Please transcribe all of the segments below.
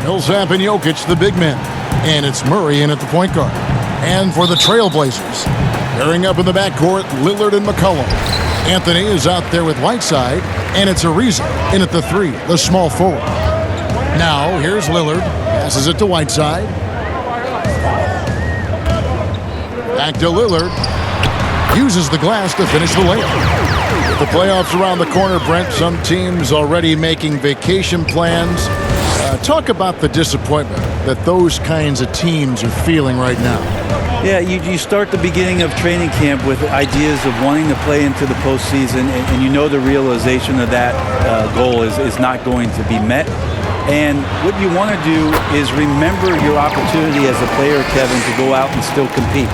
Millsap and Jokic, the big men. And it's Murray in at the point guard. And for the Trailblazers, pairing up in the backcourt, Lillard and McCollum. Anthony is out there with Whiteside, and it's Ariza in at the 3, the small forward. Now, here's Lillard, passes it to Whiteside. Back to Lillard. Uses the glass to finish the layup. With the playoffs around the corner, Brent, some teams already making vacation plans. Talk about the disappointment that those kinds of teams are feeling right now. Yeah, you start the beginning of training camp with ideas of wanting to play into the postseason, and you know the realization of that goal is not going to be met. And what you want to do is remember your opportunity as a player, Kevin, to go out and still compete.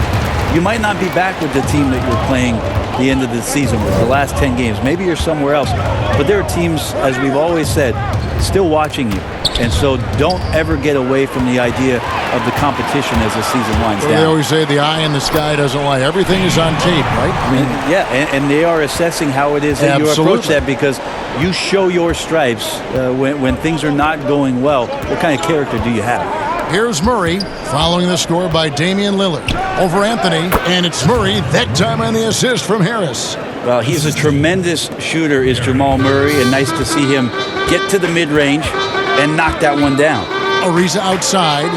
You might not be back with the team that you're playing the end of the season with, the last 10 games. Maybe you're somewhere else. But there are teams, as we've always said, still watching you. And so don't ever get away from the idea of the competition as the season winds down. They always say the eye in the sky doesn't lie. Everything is on tape, right? I mean, yeah, and they are assessing how it is that you approach that, because you show your stripes when things are not going well. What kind of character do you have? Here's Murray following the score by Damian Lillard over Anthony, and it's Murray that time on the assist from Harris. Well, he's a tremendous shooter, is Jamal Murray, and nice to see him get to the mid-range and knock that one down. Ariza outside.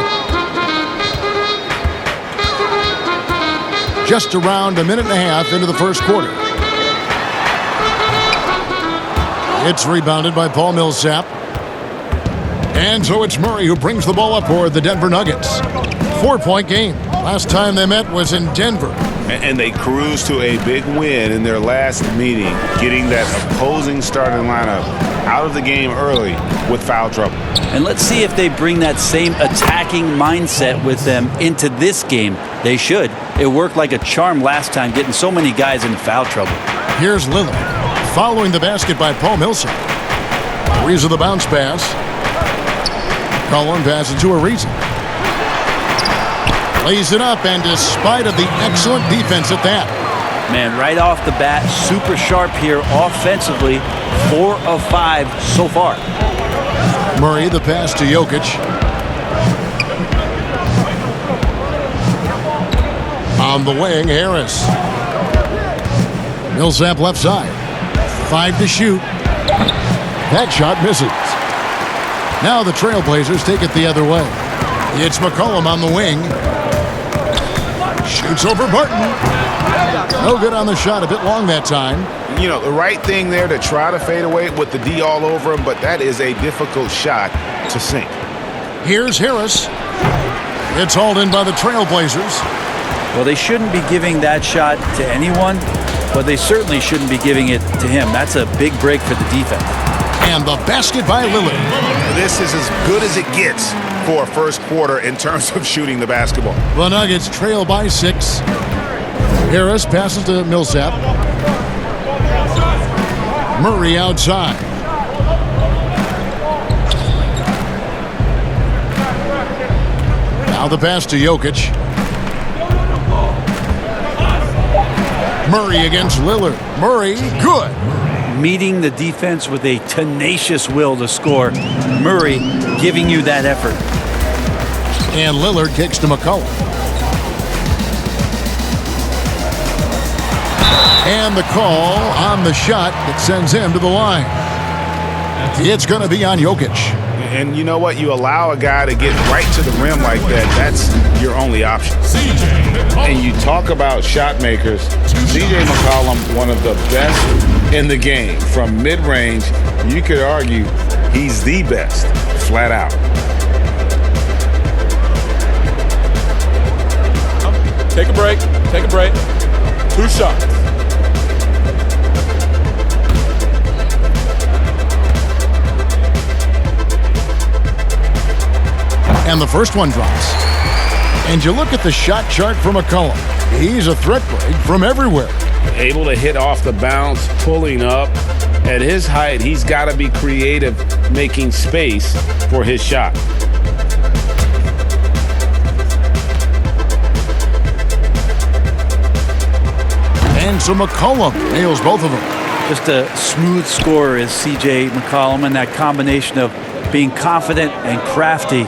Just around a minute and a half into the first quarter. It's rebounded by Paul Millsap. And so it's Murray who brings the ball up for the Denver Nuggets. 4-point game. Last time they met was in Denver. And they cruised to a big win in their last meeting, getting that opposing starting lineup out of the game early with foul trouble. And let's see if they bring that same attacking mindset with them into this game. They should. It worked like a charm last time, getting so many guys in foul trouble. Here's Lillard following the basket by Paul Millsap. Ariza the bounce pass. Cullen passes to Ariza. Lays it up, and despite of the excellent defense at that. Man, right off the bat, super sharp here offensively. 4 of 5 so far. Murray, the pass to Jokic. On the wing, Harris. Millsap left side. 5 to shoot. That shot misses. Now the Trailblazers take it the other way. It's McCollum on the wing. Shoots over Barton. No good on the shot. A bit long that time. You know, the right thing there to try to fade away with the D all over him, but that is a difficult shot to sink. Here's Harris. It's hauled in by the Trailblazers. Well, they shouldn't be giving that shot to anyone, but they certainly shouldn't be giving it to him. That's a big break for the defense. And the basket by Lillard. This is as good as it gets for a first quarter in terms of shooting the basketball. The Nuggets trail by 6. Harris passes to Millsap. Murray outside. Now the pass to Jokic. Murray against Lillard. Murray, good. Meeting the defense with a tenacious will to score. Murray giving you that effort. And Lillard kicks to McCollum. And the call on the shot that sends him to the line. It's going to be on Jokic. And you know what? You allow a guy to get right to the rim like that. That's your only option. And you talk about shot makers. C.J. McCollum, one of the best in the game. From mid-range, you could argue he's the best, flat out. Take a break. Take a break. 2 shots. And the first one drops. And you look at the shot chart for McCollum. He's a threat break from everywhere. Able to hit off the bounce, pulling up. At his height, he's got to be creative, making space for his shot. And so McCollum nails both of them. Just a smooth scorer is C.J. McCollum, and that combination of being confident and crafty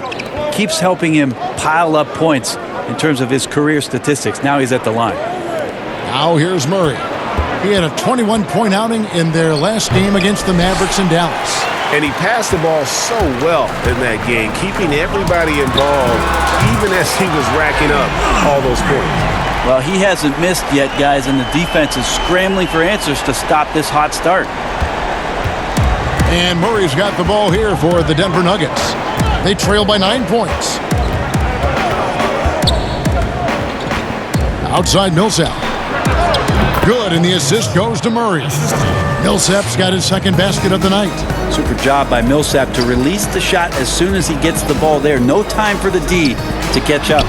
keeps helping him pile up points in terms of his career statistics. Now he's at the line. Now here's Murray. He had a 21-point outing in their last game against the Mavericks in Dallas. And he passed the ball so well in that game, keeping everybody involved, even as he was racking up all those points. Well, he hasn't missed yet, guys, and the defense is scrambling for answers to stop this hot start. And Murray's got the ball here for the Denver Nuggets. They trail by 9 points. Outside Millsap. Good, and the assist goes to Murray. Millsap's got his second basket of the night. Super job by Millsap to release the shot as soon as he gets the ball there. No time for the D to catch up.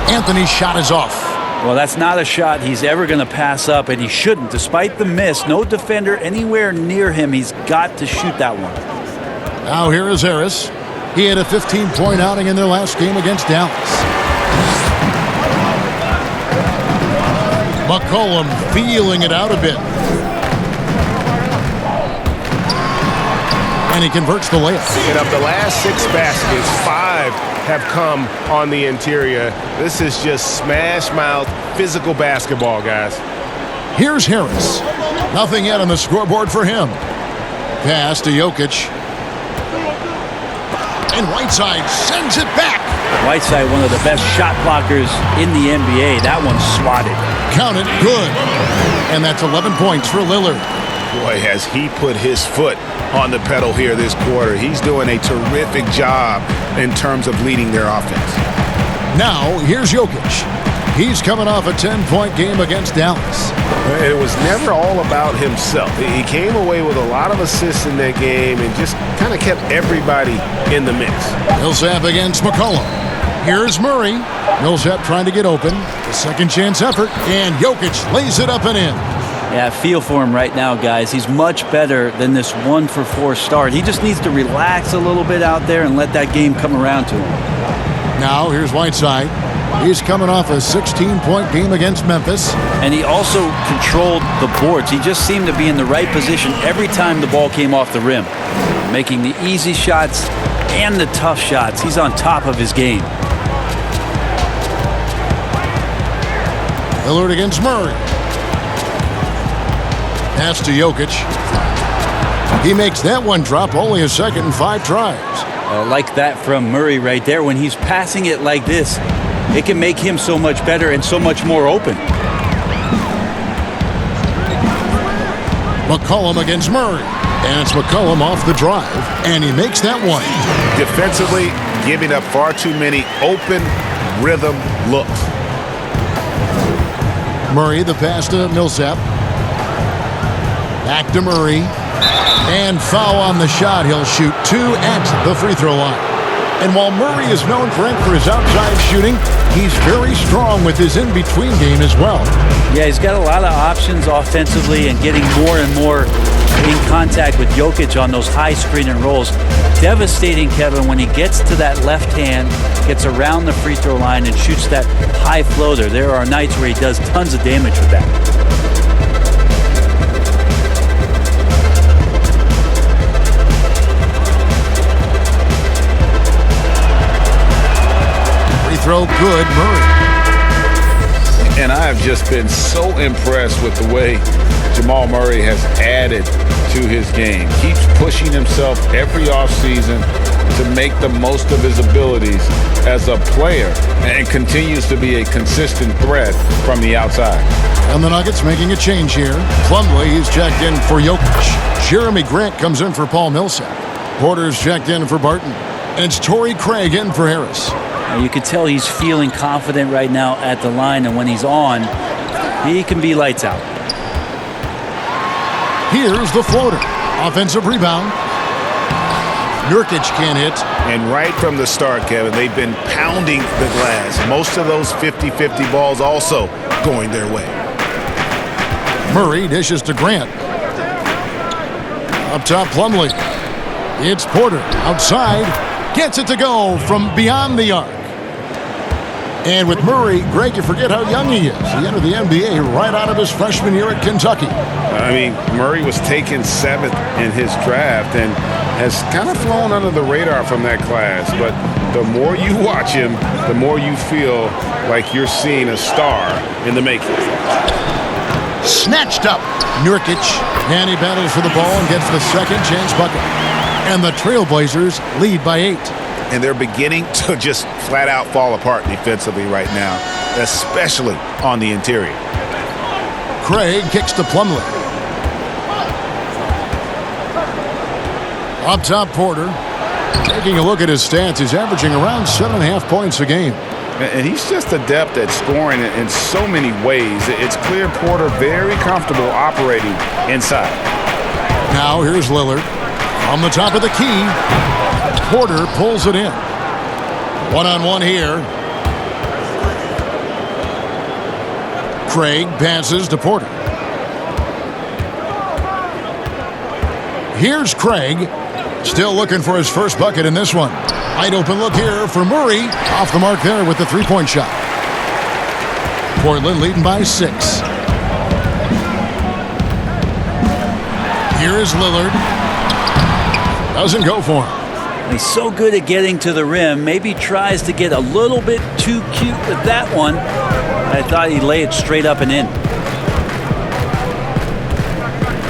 Anthony's shot is off. Well, that's not a shot he's ever going to pass up, and he shouldn't. Despite the miss, no defender anywhere near him. He's got to shoot that one. Now here is Harris. He had a 15-point outing in their last game against Dallas. McCollum feeling it out a bit. And he converts the layup. And of the last 6 baskets, 5 have come on the interior. This is just smash-mouth, physical basketball, guys. Here's Harris. Nothing yet on the scoreboard for him. Pass to Jokic. And Whiteside sends it back. Whiteside, one of the best shot blockers in the NBA. That one's swatted. Count it, good. And that's 11 points for Lillard. Boy, has he put his foot on the pedal here this quarter. He's doing a terrific job in terms of leading their offense. Now, here's Jokic. He's coming off a 10-point game against Dallas. It was never all about himself. He came away with a lot of assists in that game and just kind of kept everybody in the mix. Millsap against McCollum. Here's Murray. Millsap trying to get open. A second chance effort. And Jokic lays it up and in. Yeah, I feel for him right now, guys. He's much better than this 1-for-4 start. He just needs to relax a little bit out there and let that game come around to him. Now, here's Whiteside. He's coming off a 16-point game against Memphis. And he also controlled the boards. He just seemed to be in the right position every time the ball came off the rim. Making the easy shots and the tough shots. He's on top of his game. Lillard against Murray. Pass to Jokic. He makes that one drop, only a second and 5 tries. Like that from Murray right there. When he's passing it like this, it can make him so much better and so much more open. McCollum against Murray. And it's McCollum off the drive. And he makes that one. Defensively, giving up far too many open rhythm looks. Murray, the pass to Millsap. Back to Murray. And foul on the shot. He'll shoot 2 at the free throw line. And while Murray is known for his outside shooting, he's very strong with his in-between game as well. Yeah, he's got a lot of options offensively and getting more and more in contact with Jokic on those high screen and rolls. Devastating, Kevin, when he gets to that left hand, gets around the free throw line and shoots that high floater. There are nights where he does tons of damage with that. Throw good, Murray. And I have just been so impressed with the way Jamal Murray has added to his game. Keeps pushing himself every offseason to make the most of his abilities as a player and continues to be a consistent threat from the outside. And the Nuggets making a change here. Plumlee, he's checked in for Jokic. Jeremy Grant comes in for Paul Millsap. Porter's checked in for Barton. And it's Torrey Craig in for Harris. You can tell he's feeling confident right now at the line, and when he's on, he can be lights out. Here's the floater. Offensive rebound. Nurkic can't hit. And right from the start, Kevin, they've been pounding the glass. Most of those 50-50 balls also going their way. Murray dishes to Grant. Up top, Plumlee. It's Porter outside. Gets it to go from beyond the arc. And with Murray, Greg, you forget how young he is. He entered the NBA right out of his freshman year at Kentucky. I mean, Murray was taken 7th in his draft and has kind of flown under the radar from that class. But the more you watch him, the more you feel like you're seeing a star in the making. Snatched up. Nurkic, and he battles for the ball and gets the second chance bucket. And the Trailblazers lead by 8. And they're beginning to just flat out fall apart defensively right now, especially on the interior. Craig kicks to Plumlee. Up top, Porter. Taking a look at his stats, he's averaging around 7.5 points a game. And he's just adept at scoring in so many ways. It's clear Porter very comfortable operating inside. Now here's Lillard. On the top of the key, Porter pulls it in. One-on-one here. Craig passes to Porter. Here's Craig. Still looking for his first bucket in this one. Wide open look here for Murray. Off the mark there with the three-point shot. Portland leading by 6. Here is Lillard. Doesn't go for him. He's so good at getting to the rim. Maybe tries to get a little bit too cute with that one. I thought he'd lay it straight up and in.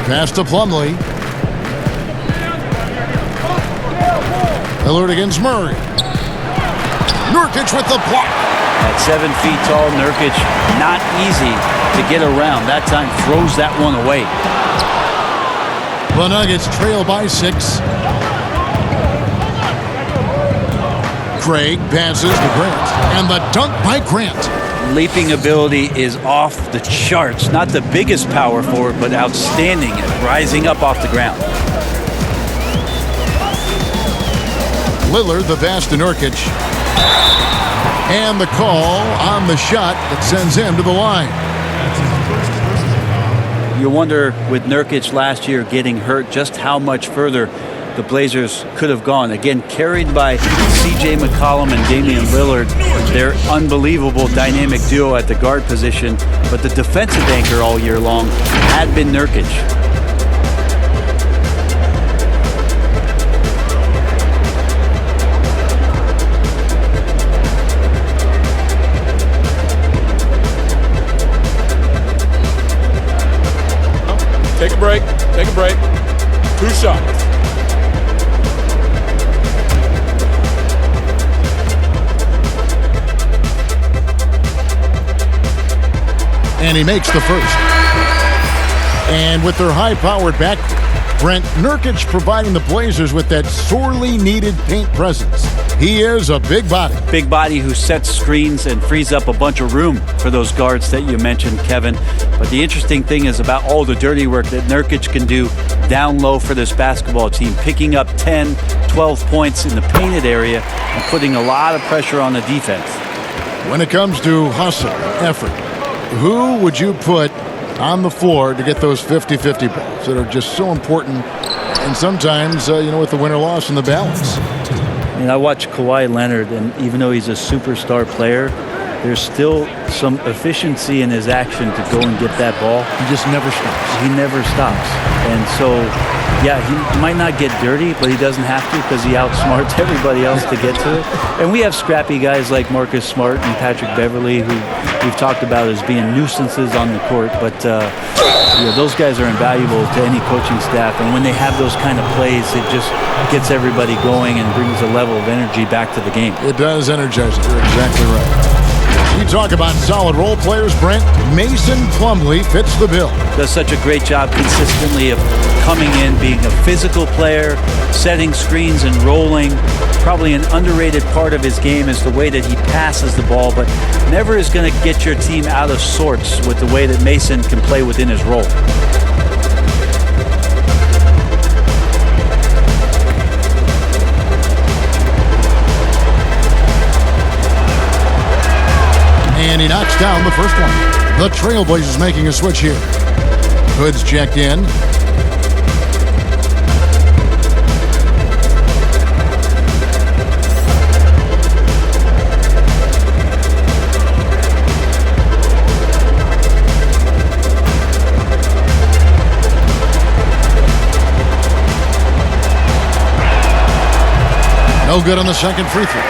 Pass to Plumlee. Lillard against Murray. Nurkic with the block. At 7 feet tall, Nurkic, not easy to get around. That time throws that one away. The Nuggets trail by 6. Craig passes to Grant. And the dunk by Grant. Leaping ability is off the charts. Not the biggest power forward, but outstanding at rising up off the ground. Lillard, the pass to Nurkic. And the call on the shot that sends him to the line. You wonder, with Nurkic last year getting hurt, just how much further the Blazers could have gone. Again, carried by C.J. McCollum and Damian Lillard. Their unbelievable dynamic duo at the guard position. But the defensive anchor all year long had been Nurkic. Take a break. Take a break. 2 shots. And he makes the first. And with their high-powered backcourt, Brent, Nurkic providing the Blazers with that sorely needed paint presence. He is a big body. Big body who sets screens and frees up a bunch of room for those guards that you mentioned, Kevin. But the interesting thing is about all the dirty work that Nurkic can do down low for this basketball team, picking up 10, 12 points in the painted area and putting a lot of pressure on the defense. When it comes to hustle, effort, who would you put on the floor to get those 50-50 balls that are just so important and sometimes, with the winner-loss in the balance? I watch Kawhi Leonard, and even though he's a superstar player, there's still some efficiency in his action to go and get that ball. He just never stops. He never stops. And so, yeah, he might not get dirty, but he doesn't have to because he outsmarts everybody else to get to it. And we have scrappy guys like Marcus Smart and Patrick Beverley who we've talked about as being nuisances on the court. But those guys are invaluable to any coaching staff. And when they have those kind of plays, it just gets everybody going and brings a level of energy back to the game. It does energize it. You're exactly right. You talk about solid role players, Brent. Mason Plumlee fits the bill. Does such a great job consistently of coming in, being a physical player, setting screens and rolling. Probably an underrated part of his game is the way that he passes the ball, but never is going to get your team out of sorts with the way that Mason can play within his role. And he knocks down the first one. The Trailblazers making a switch here. Hood's checked in. No good on the second free throw.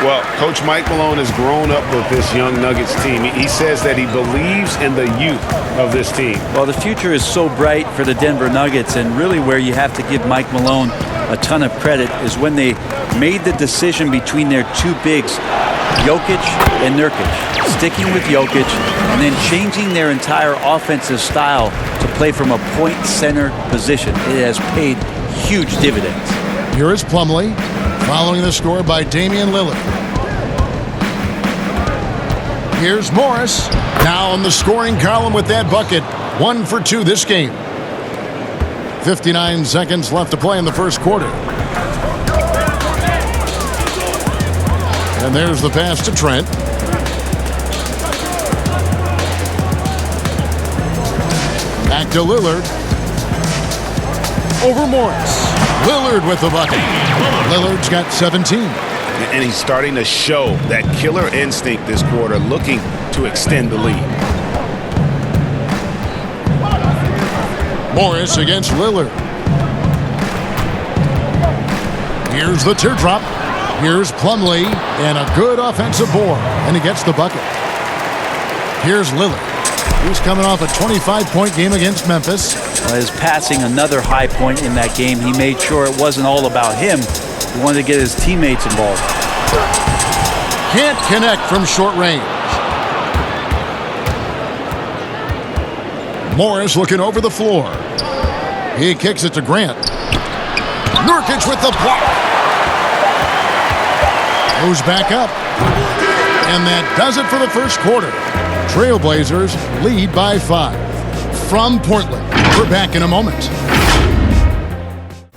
Well, Coach Mike Malone has grown up with this young Nuggets team. He says that he believes in the youth of this team. Well, the future is so bright for the Denver Nuggets, and really where you have to give Mike Malone a ton of credit is when they made the decision between their two bigs, Jokic and Nurkic, sticking with Jokic and then changing their entire offensive style to play from a point center position. It has paid huge dividends. Here is Plumlee, following the score by Damian Lillard. Here's Morris, now on the scoring column with that bucket. 1 for 2 this game. 59 seconds left to play in the first quarter. And there's the pass to Trent. Back to Lillard. Over Morris. Lillard with the bucket. Lillard's got 17. And he's starting to show that killer instinct this quarter, looking to extend the lead. Morris against Lillard. Here's the teardrop. Here's Plumlee, and a good offensive board, and he gets the bucket. Here's Lillard. He's coming off a 25-point game against Memphis. His passing, another high point in that game. He made sure it wasn't all about him. He wanted to get his teammates involved. Can't connect from short range. Morris looking over the floor. He kicks it to Grant. Nurkic with the block. Goes back up. And that does it for the first quarter. Trailblazers lead by 5. From Portland, we're back in a moment.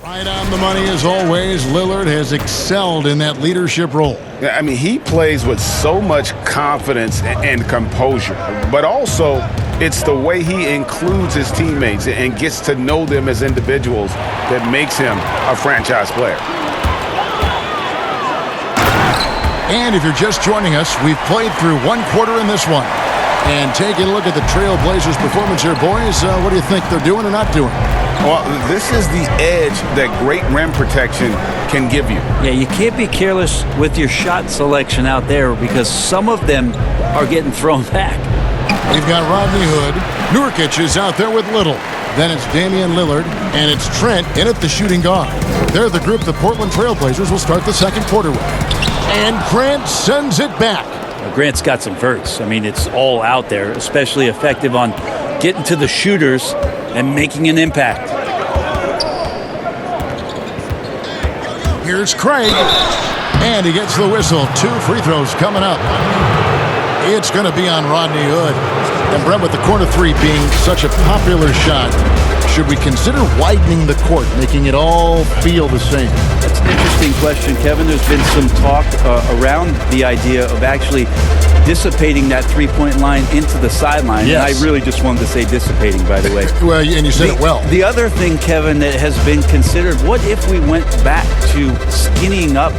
Right on the money as always. Lillard has excelled in that leadership role. I mean, he plays with so much confidence and composure, but also it's the way he includes his teammates and gets to know them as individuals that makes him a franchise player. And if you're just joining us, we've played through one quarter in this one. And taking a look at the Trailblazers' performance here, boys, what do you think they're doing or not doing? Well, this is the edge that great rim protection can give you. Yeah, you can't be careless with your shot selection out there because some of them are getting thrown back. We've got Rodney Hood. Nurkic is out there with Little. Then it's Damian Lillard, and it's Trent in at the shooting guard. They're the group the Portland Trailblazers will start the second quarter with. And Grant sends it back. Grant's got some verts. I mean, it's all out there, especially effective on getting to the shooters and making an impact. Here's Craig, and he gets the whistle. 2 free throws coming up. It's going to be on Rodney Hood. And Brett, with the corner 3 being such a popular shot, should we consider widening the court, making it all feel the same? That's an interesting question, Kevin. There's been some talk around the idea of actually dissipating that three-point line into the sideline. Yes. And I really just wanted to say dissipating, by the way. Well, and you said it well. The other thing, Kevin, that has been considered, what if we went back to skinnying up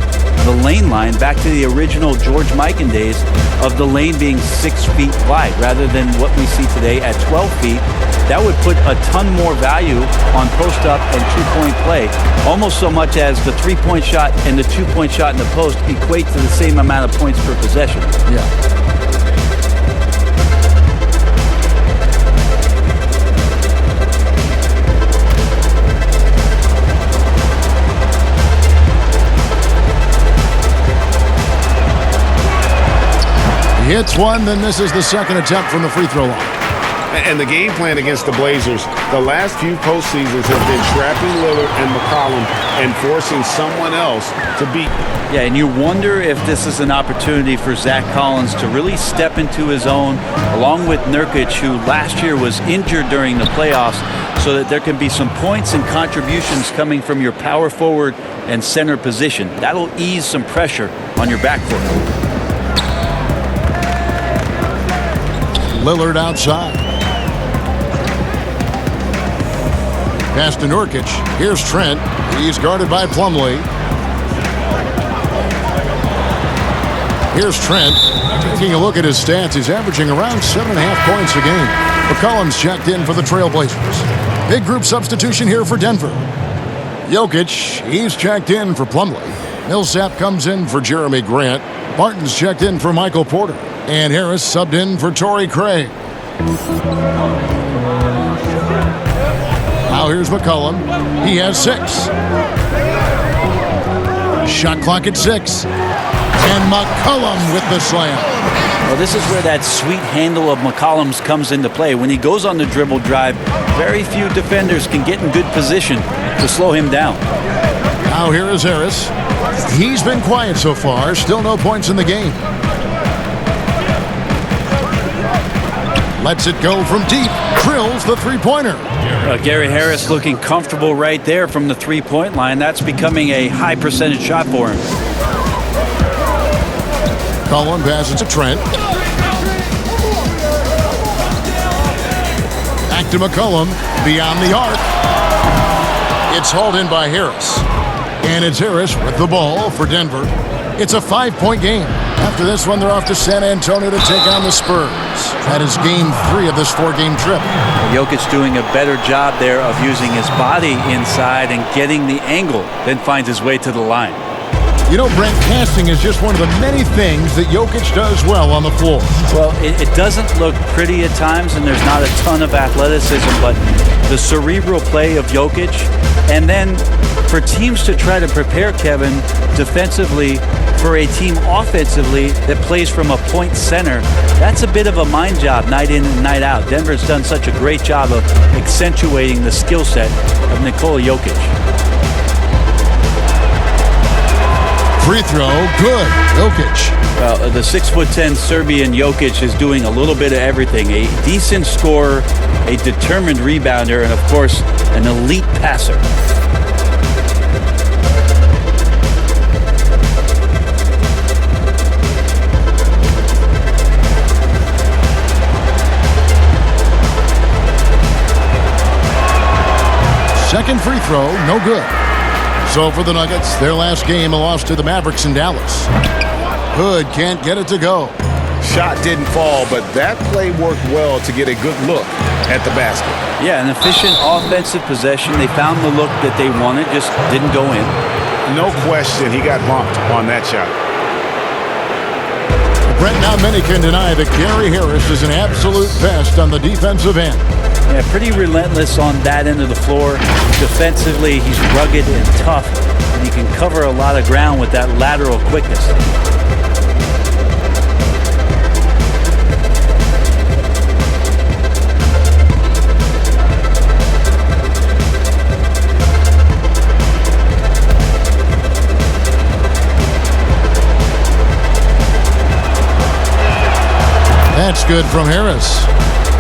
the lane line, back to the original George Mikan days of the lane being 6 feet wide rather than what we see today at 12 feet. That would put a ton more value on post-up and two-point play, almost so much as the three-point shot and the two-point shot in the post equate to the same amount of points per possession. Yeah. He hits one, then misses the second attempt from the free throw line. And the game plan against the Blazers, the last few postseasons have been trapping Lillard and McCollum and forcing someone else to beat. Yeah, and you wonder if this is an opportunity for Zach Collins to really step into his own, along with Nurkic, who last year was injured during the playoffs, so that there can be some points and contributions coming from your power forward and center position. That'll ease some pressure on your backcourt. Lillard outside. Pass to Nurkic. Here's Trent. He's guarded by Plumlee. Here's Trent. Taking a look at his stats, he's averaging around 7.5 points a game. McCollum's checked in for the Trailblazers. Big group substitution here for Denver. Jokic, he's checked in for Plumlee. Millsap comes in for Jeremy Grant. Barton's checked in for Michael Porter. And Harris subbed in for Torrey Craig. Now here's McCollum. He has 6. Shot clock at 6. And McCollum with the slam. Well, this is where that sweet handle of McCollum's comes into play. When he goes on the dribble drive, very few defenders can get in good position to slow him down. Now here is Harris. He's been quiet so far. Still no points in the game. Lets it go from deep. Drills the three-pointer. Gary Harris looking comfortable right there from the three-point line. That's becoming a high percentage shot for him. Cullen passes to Trent. Back to McCollum. Beyond the arc. It's hauled in by Harris. And it's Harris with the ball for Denver. It's a 5-point game. After this one, they're off to San Antonio to take on the Spurs. That is game 3 of this 4-game trip. Jokic doing a better job there of using his body inside and getting the angle, then finds his way to the line. You know, Brent, passing is just one of the many things that Jokic does well on the floor. Well, it doesn't look pretty at times, and there's not a ton of athleticism, but the cerebral play of Jokic, and then for teams to try to prepare Kevin defensively for a team offensively that plays from a point center, that's a bit of a mind job night in and night out. Denver's done such a great job of accentuating the skill set of Nikola Jokic. Free throw, good. Jokic. Well, the 6'10" Serbian Jokic is doing a little bit of everything. A decent scorer, a determined rebounder, and of course, an elite passer. Second free throw, no good. So for the Nuggets, their last game, a loss to the Mavericks in Dallas. Hood can't get it to go. Shot didn't fall, but that play worked well to get a good look at the basket. Yeah, an efficient offensive possession. They found the look that they wanted, just didn't go in. No question, he got bumped on that shot. Brent, now many can deny that Gary Harris is an absolute pest on the defensive end. Yeah, pretty relentless on that end of the floor. Defensively, he's rugged and tough, and he can cover a lot of ground with that lateral quickness. That's good from Harris.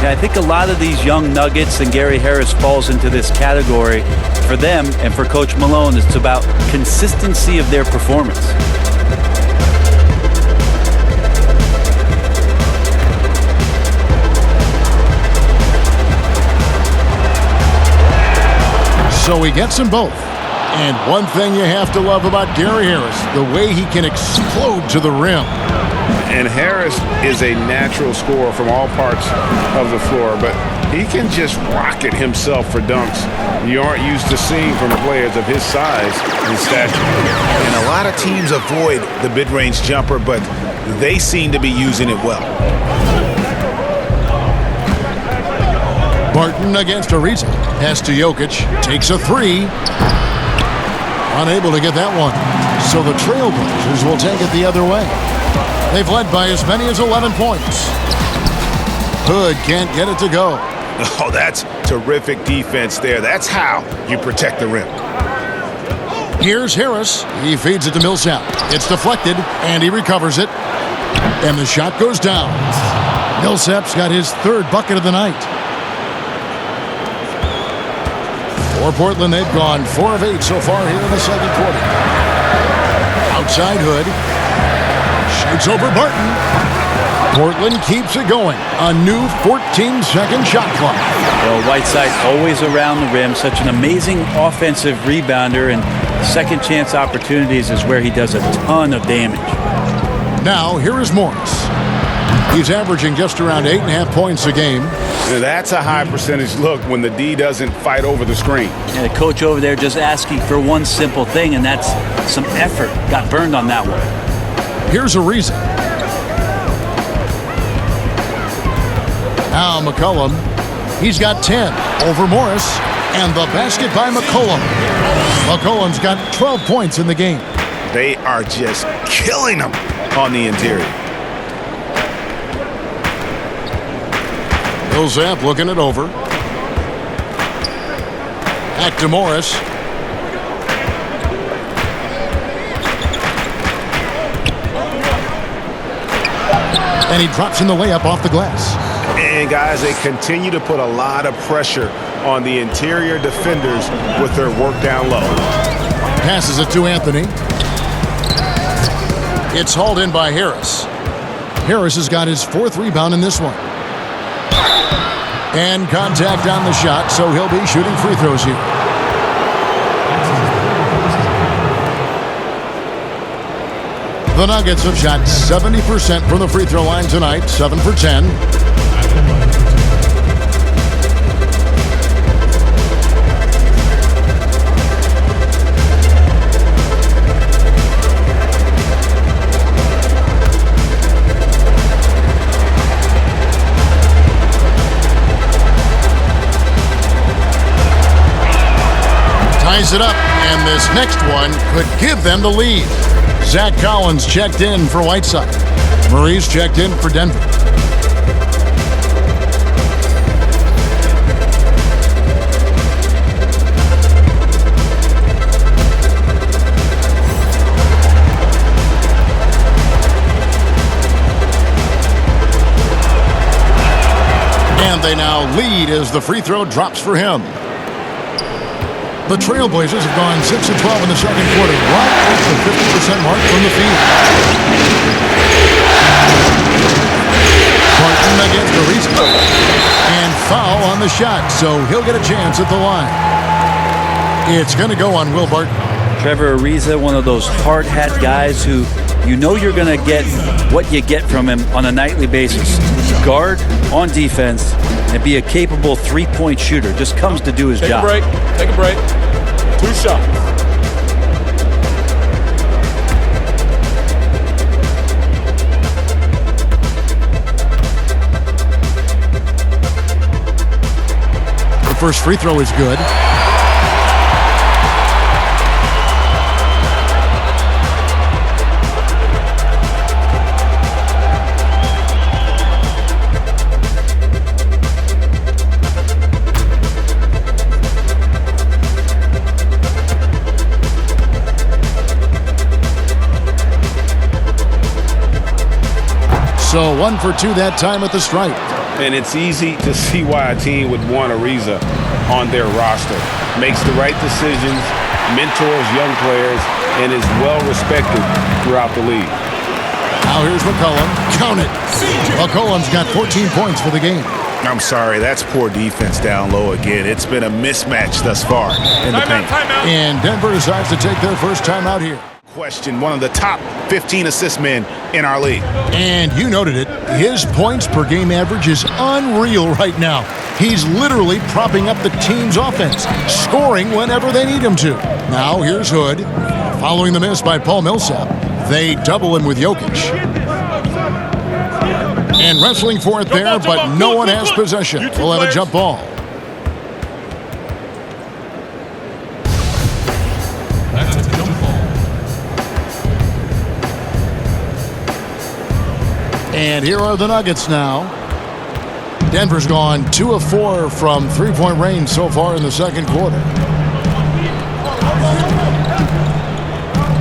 Yeah, I think a lot of these young Nuggets, and Gary Harris falls into this category. For them and for Coach Malone, it's about consistency of their performance. So he gets them both. And one thing you have to love about Gary Harris, the way he can explode to the rim. And Harris is a natural scorer from all parts of the floor, but he can just rocket himself for dunks you aren't used to seeing from players of his size and stature. And a lot of teams avoid the mid-range jumper, but they seem to be using it well. Barton against Ariza. Pass to Jokic. Takes a 3. Unable to get that one. So the Trailblazers will take it the other way. They've led by as many as 11 points. Hood can't get it to go. Oh, that's terrific defense there. That's how you protect the rim. Here's Harris. He feeds it to Millsap. It's deflected, and he recovers it. And the shot goes down. Millsap's got his 3rd bucket of the night. For Portland, they've gone 4 of 8 so far here in the second quarter. Outside Hood. Shoots over Barton. Portland keeps it going. A new 14-second shot clock. Well, Whiteside always around the rim. Such an amazing offensive rebounder, and second chance opportunities is where he does a ton of damage. Now, here is Morris. He's averaging just around 8.5 points a game. Now, that's a high percentage look when the D doesn't fight over the screen. And the coach over there just asking for one simple thing, and that's some effort. Got burned on that one. Here's Ariza. Now McCollum. He's got 10 over Morris. And the basket by McCollum. McCollum's got 12 points in the game. They are just killing them on the interior. Millsap looking it over. Back to Morris. And he drops in the layup off the glass. And guys, they continue to put a lot of pressure on the interior defenders with their work down low. Passes it to Anthony. It's hauled in by Harris. Harris has got his 4th rebound in this one. And contact on the shot, so he'll be shooting free throws here. The Nuggets have shot 70% from the free throw line tonight, 7 for 10. Ties it up, and this next one could give them the lead. Zach Collins checked in for Whiteside. Maurice checked in for Denver. And they now lead as the free throw drops for him. The Trailblazers have gone 6 of 12 in the second quarter, right at the 50% mark from the field. Barton against Ariza. And foul on the shot, so he'll get a chance at the line. It's going to go on Will Barton. Trevor Ariza, one of those hard hat guys who you know you're going to get what you get from him on a nightly basis. Guard on defense and be a capable three-point shooter. Just comes to do his job. Take a break. Take a break. 2 shots. The first free throw is good. So 1 for 2 that time at the stripe. And it's easy to see why a team would want Ariza on their roster. Makes the right decisions, mentors young players, and is well respected throughout the league. Now here's McCollum. Count it. McCollum's got 14 points for the game. I'm sorry, that's poor defense down low again. It's been a mismatch thus far in the paint. And Denver decides to take their first timeout here. Question, one of the top 15 assist men in our league. And you noted it, his points per game average is unreal right now. He's literally propping up the team's offense, scoring whenever they need him to. Now here's Hood. Following the miss by Paul Millsap, they double him with Jokic. And wrestling for it there, but no one has possession. We'll have a jump ball. And here are the Nuggets now. Denver's gone 2 of 4 from three-point range so far in the second quarter.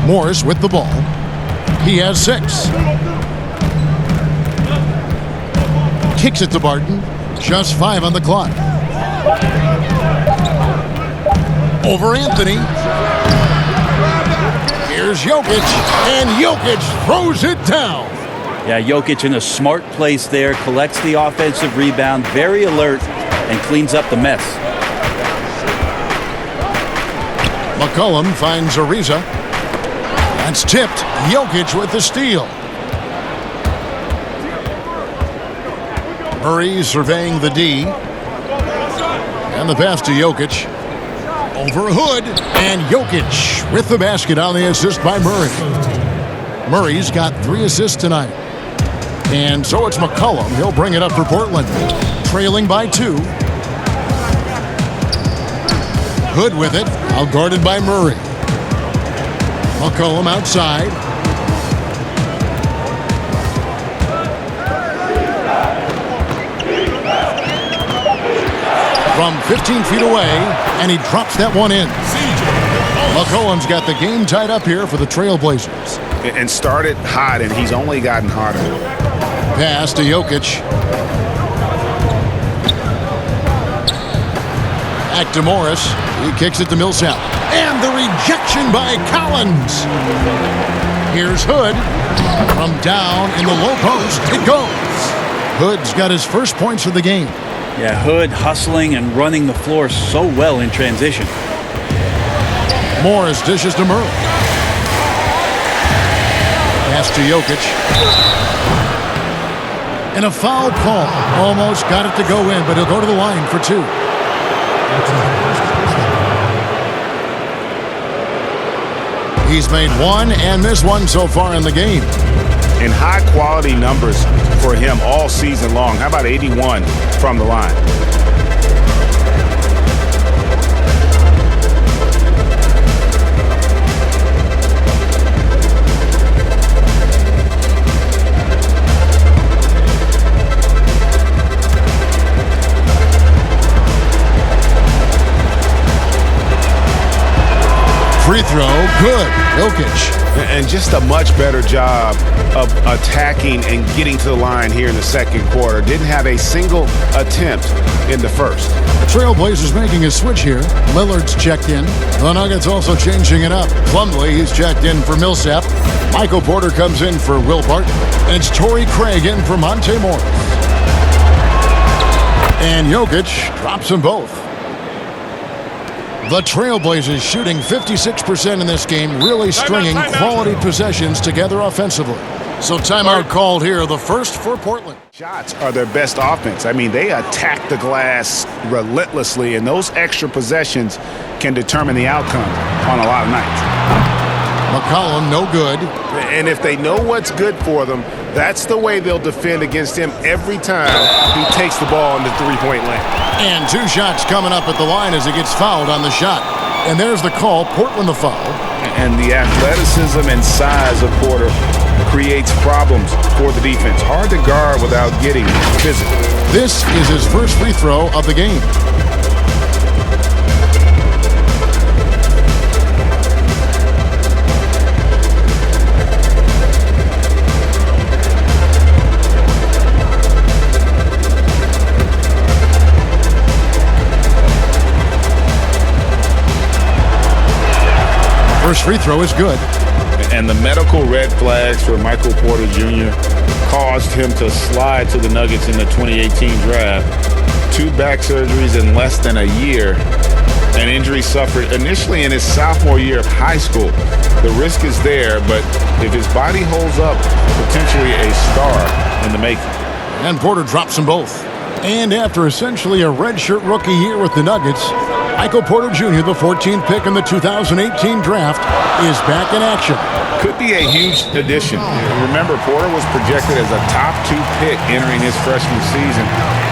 Morris with the ball. He has 6. Kicks it to Barton. Just 5 on the clock. Over Anthony. Here's Jokic. And Jokic throws it down. Yeah, Jokic in a smart place there, collects the offensive rebound, very alert, and cleans up the mess. McCollum finds Ariza. That's tipped. Jokic with the steal. Murray surveying the D. And the pass to Jokic. Over Hood. And Jokic with the basket on the assist by Murray. Murray's got 3 assists tonight. And so it's McCollum. He'll bring it up for Portland. Trailing by 2. Hood with it. Outguarded by Murray. McCollum outside. From 15 feet away, and he drops that one in. McCollum's got the game tied up here for the Trailblazers. And started hot, and he's only gotten hotter. Pass to Jokic. Back to Morris. He kicks it to Millsap. And the rejection by Collins. Here's Hood. From down in the low post, it goes. Hood's got his first points of the game. Yeah, Hood hustling and running the floor so well in transition. Morris dishes to Murray. Pass to Jokic. And a foul call. Almost got it to go in, but he'll go to the line for 2. He's made 1 and missed 1 so far in the game. And high-quality numbers for him all season long. How about 81 from the line? Free throw, good. Jokic. And just a much better job of attacking and getting to the line here in the second quarter. Didn't have a single attempt in the first. The Trailblazers making a switch here. Lillard's checked in. The Nuggets also changing it up. Plumlee, he's checked in for Millsap. Michael Porter comes in for Will Barton. And it's Torrey Craig in for Monte Morris. And Jokic drops them both. The Trailblazers shooting 56% in this game, really stringing quality possessions together offensively. So timeout called here, the first for Portland. Shots are their best offense. I mean, they attack the glass relentlessly, and those extra possessions can determine the outcome on a lot of nights. McCollum, no good. And if they know what's good for them, that's the way they'll defend against him every time he takes the ball in the three-point lane. And 2 shots coming up at the line as he gets fouled on the shot. And there's the call, Portland the foul. And the athleticism and size of Porter creates problems for the defense. Hard to guard without getting physical. This is his first free throw of the game. First free throw is good. And the medical red flags for Michael Porter Jr. caused him to slide to the Nuggets in the 2018 draft. 2 back surgeries in less than a year. An injury suffered initially in his sophomore year of high school. The risk is there, but if his body holds up, potentially a star in the making. And Porter drops them both. And after essentially a redshirt rookie year with the Nuggets, Michael Porter Jr., the 14th pick in the 2018 draft, is back in action. Could be a huge addition. Remember, Porter was projected as a top 2 pick entering his freshman season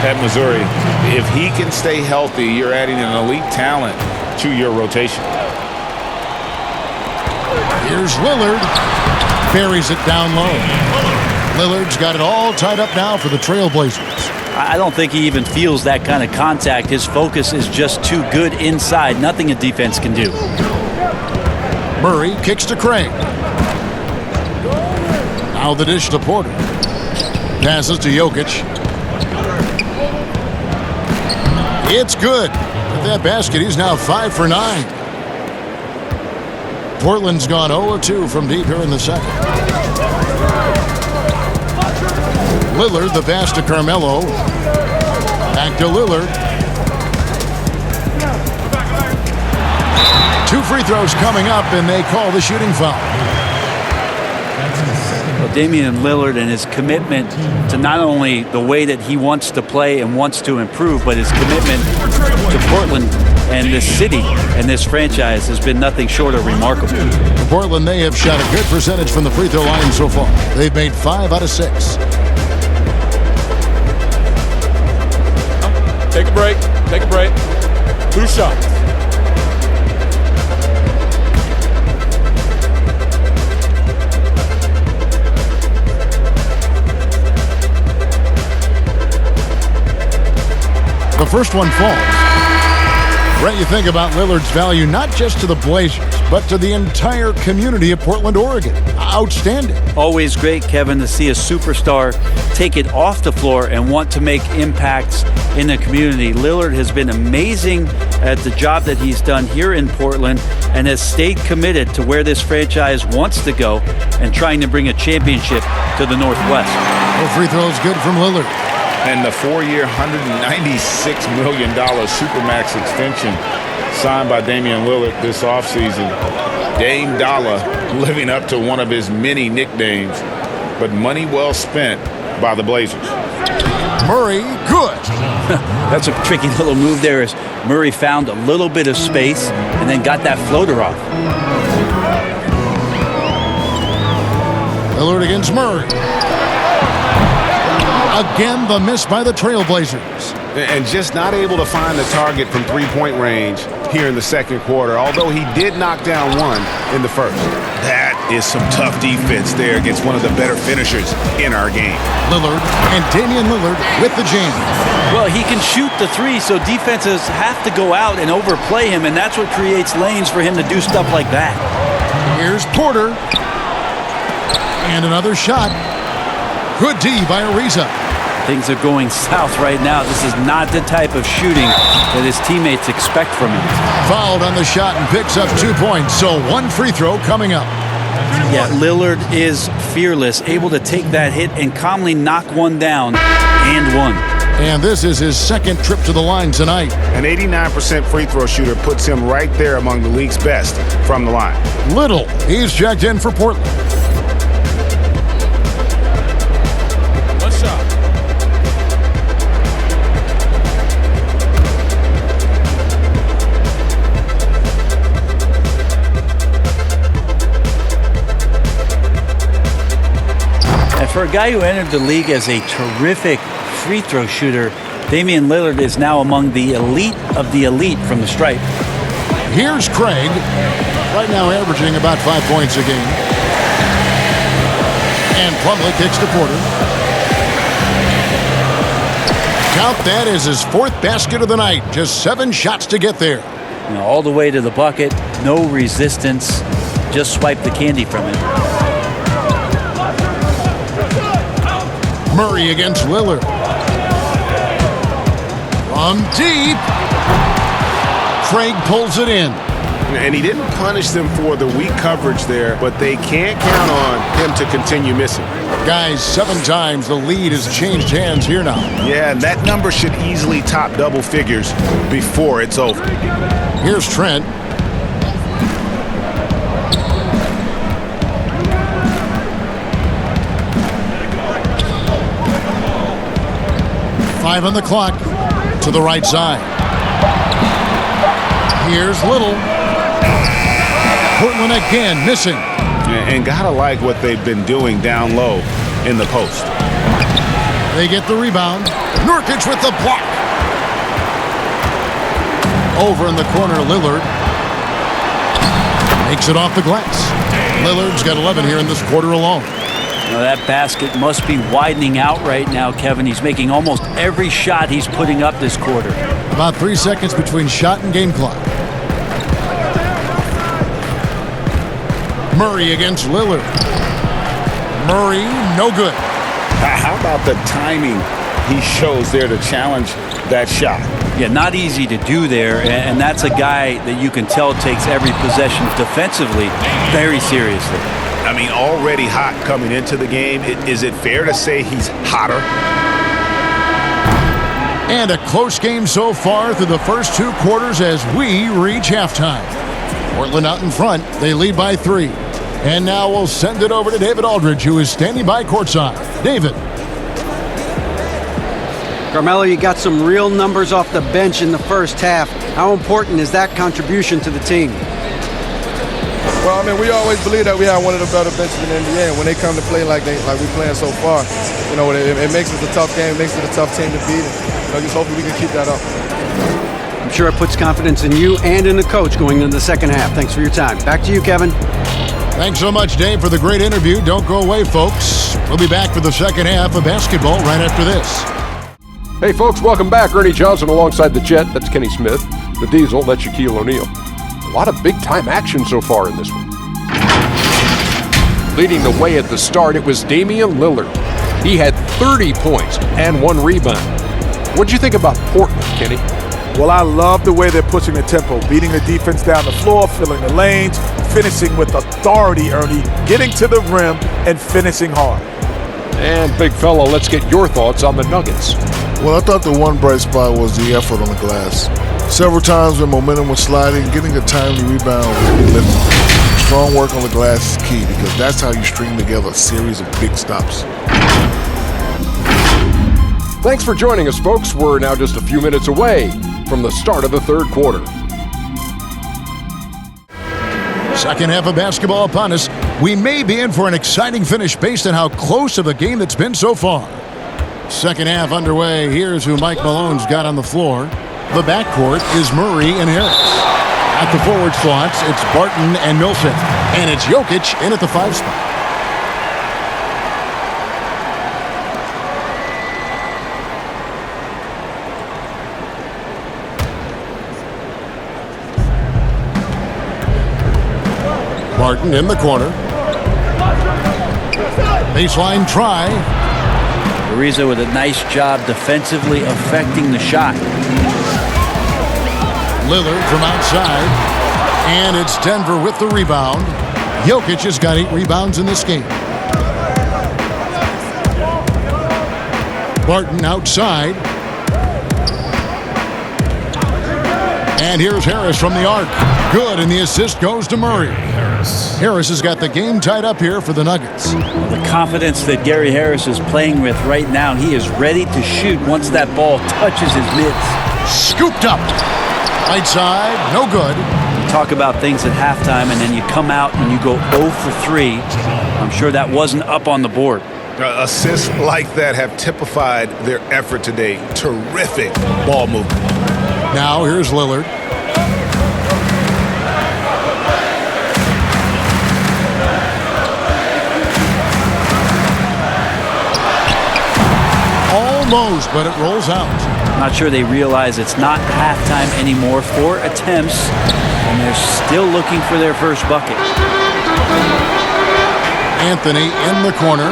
at Missouri. If he can stay healthy, you're adding an elite talent to your rotation. Here's Lillard. Buries it down low. Lillard's got it all tied up now for the Trailblazers. I don't think he even feels that kind of contact. His focus is just too good inside. Nothing a defense can do. Murray kicks to Craig. Now the dish to Porter. Passes to Jokic. It's good. With that basket, he's now 5 for 9. Portland's gone 0-2 from deep here in the second. Lillard, the pass to Carmelo. Back to Lillard. 2 free throws coming up, and they call the shooting foul. Damian Lillard and his commitment to not only the way that he wants to play and wants to improve, but his commitment to Portland and this city and this franchise has been nothing short of remarkable. For Portland, they have shot a good percentage from the free throw line so far. They've made 5 out of 6. Take a break. Take a break. 2 shots. The first one falls. Brett, you think about Lillard's value not just to the Blazers, but to the entire community of Portland, Oregon. Outstanding. Always great, Kevin, to see a superstar take it off the floor and want to make impacts in the community. Lillard has been amazing at the job that he's done here in Portland and has stayed committed to where this franchise wants to go and trying to bring a championship to the Northwest. No free throws good from Lillard. And the 4-year, $196 million Supermax extension signed by Damian Lillard this offseason. Dame Dollar living up to one of his many nicknames, but money well spent by the Blazers. Murray, good. That's a tricky little move there as Murray found a little bit of space and then got that floater off. Lillard against Murray. Again, the miss by the Trailblazers. And just not able to find the target from three-point range here in the second quarter, although he did knock down one in the first. That is some tough defense there against one of the better finishers in our game. Lillard and Damian Lillard with the jam. Well, he can shoot the three, so defenses have to go out and overplay him, and that's what creates lanes for him to do stuff like that. Here's Porter. And another shot. Good D by Ariza. Things are going south right now. This is not the type of shooting that his teammates expect from him. Fouled on the shot and picks up 2 points, so 1 free throw coming up. Yeah, Lillard is fearless, able to take that hit and calmly knock one down and one. And this is his second trip to the line tonight. An 89% free throw shooter puts him right there among the league's best from the line. Little, he's checked in for Portland. For a guy who entered the league as a terrific free throw shooter, Damian Lillard is now among the elite of the elite from the stripe. Here's Craig, right now averaging about 5 points a game. And Plumlee kicks to Porter. Count that as his 4th basket of the night. Just 7 shots to get there. You know, all the way to the bucket, no resistance, just swipe the candy from it. Murray against Lillard. From deep. Craig pulls it in. And he didn't punish them for the weak coverage there, but they can't count on him to continue missing. Guys, 7 times the lead has changed hands here now. Yeah, and that number should easily top double figures before it's over. Here's Trent. Five on the clock to the right side. Here's Little. Portland again missing. And gotta like what they've been doing down low in the post. They get the rebound. Nurkic with the block. Over in the corner, Lillard. Makes it off the glass. Lillard's got 11 here in this quarter alone. Now that basket must be widening out right now, Kevin. He's making almost every shot he's putting up this quarter. About 3 seconds between shot and game clock. Murray against Lillard. Murray, no good. How about the timing he shows there to challenge that shot? Yeah, not easy to do there, and that's a guy that you can tell takes every possession defensively very seriously. I mean, already hot coming into the game. Is it fair to say he's hotter? And a close game so far through the first 2 quarters as we reach halftime. Portland out in front. They lead by 3. And now we'll send it over to David Aldridge, who is standing by courtside. David. Carmelo, you got some real numbers off the bench in the first half. How important is that contribution to the team? Well, I mean, we always believe that we have one of the better benches in the NBA, and when they come to play like we're playing so far, you know, it makes it a tough game, it makes it a tough team to beat, and you know, just hopefully we can keep that up. I'm sure it puts confidence in you and in the coach going into the second half. Thanks for your time. Back to you, Kevin. Thanks so much, Dave, for the great interview. Don't go away, folks. We'll be back for the second half of basketball right after this. Hey, folks, welcome back. Ernie Johnson alongside the Jet. That's Kenny Smith. The Diesel, that's Shaquille O'Neal. A lot of big-time action so far in this one. Leading the way at the start, it was Damian Lillard. He had 30 points and 1 rebound. What'd you think about Portland, Kenny? Well, I love the way they're pushing the tempo, beating the defense down the floor, filling the lanes, finishing with authority, Ernie, getting to the rim and finishing hard. And big fella, let's get your thoughts on the Nuggets. Well, I thought the one bright spot was the effort on the glass. Several times when momentum was sliding, getting a timely rebound really lifted. Strong work on the glass is key because that's how you string together a series of big stops. Thanks for joining us, folks. We're now just a few minutes away from the start of the third quarter. Second half of basketball upon us. We may be in for an exciting finish based on how close of a game that's been so far. Second half underway. Here's who Mike Malone's got on the floor. The backcourt is Murray and Harris. At the forward slots, it's Barton and Millsap. And it's Jokic in at the 5 spot. Barton in the corner. Baseline try. Ariza with a nice job defensively affecting the shot. Lillard from outside. And it's Denver with the rebound. Jokic has got 8 rebounds in this game. Barton outside. And here's Harris from the arc. Good, and the assist goes to Murray. Harris has got the game tied up here for the Nuggets. The confidence that Gary Harris is playing with right now, he is ready to shoot once that ball touches his mids. Scooped up. Right side, no good. You talk about things at halftime, and then you come out and you go 0 for 3. I'm sure that wasn't up on the board. Assists like that have typified their effort today. Terrific ball movement. Now here's Lillard. Almost, but it rolls out. Not sure they realize it's not halftime anymore. 4 attempts, and they're still looking for their first bucket. Anthony in the corner.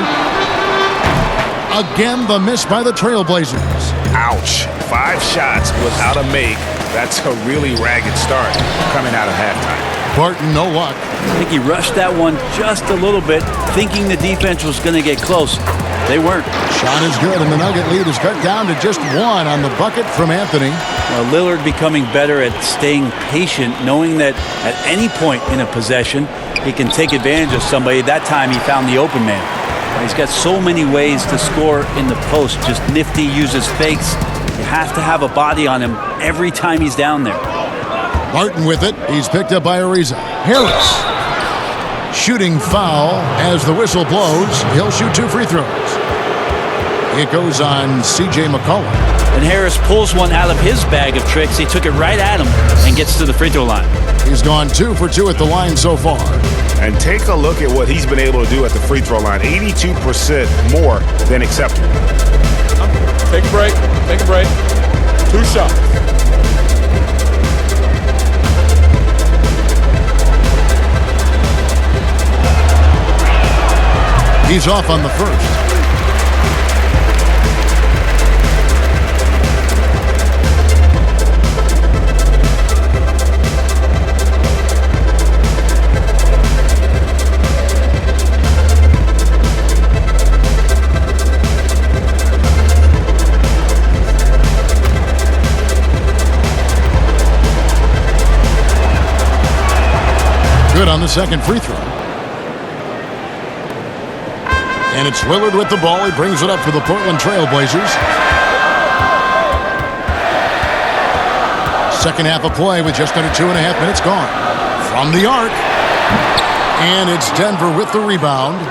Again, the miss by the Trailblazers. Ouch. 5 shots without a make. That's a really ragged start coming out of halftime. Barton, no luck. I think he rushed that one just a little bit, thinking the defense was going to get close. They weren't. Shot is good, and the Nugget lead is cut down to just 1 on the bucket from Anthony. Well, Lillard becoming better at staying patient, knowing that at any point in a possession, he can take advantage of somebody. That time he found the open man. He's got so many ways to score in the post. Just nifty, uses fakes. You have to have a body on him every time he's down there. Barton with it. He's picked up by Ariza. Harris. Shooting foul as the whistle blows. He'll shoot 2 free throws. It goes on C.J. McCollum. And Harris pulls one out of his bag of tricks. He took it right at him and gets to the free throw line. He's gone 2 for 2 at the line so far. And take a look at what he's been able to do at the free throw line. 82% more than acceptable. Take a break. Take a break. 2 shots. He's off on the first. Good on the second free throw. And it's Lillard with the ball. He brings it up for the Portland Trail Blazers. Second half of play with just under 2.5 minutes gone. From the arc. And it's Denver with the rebound.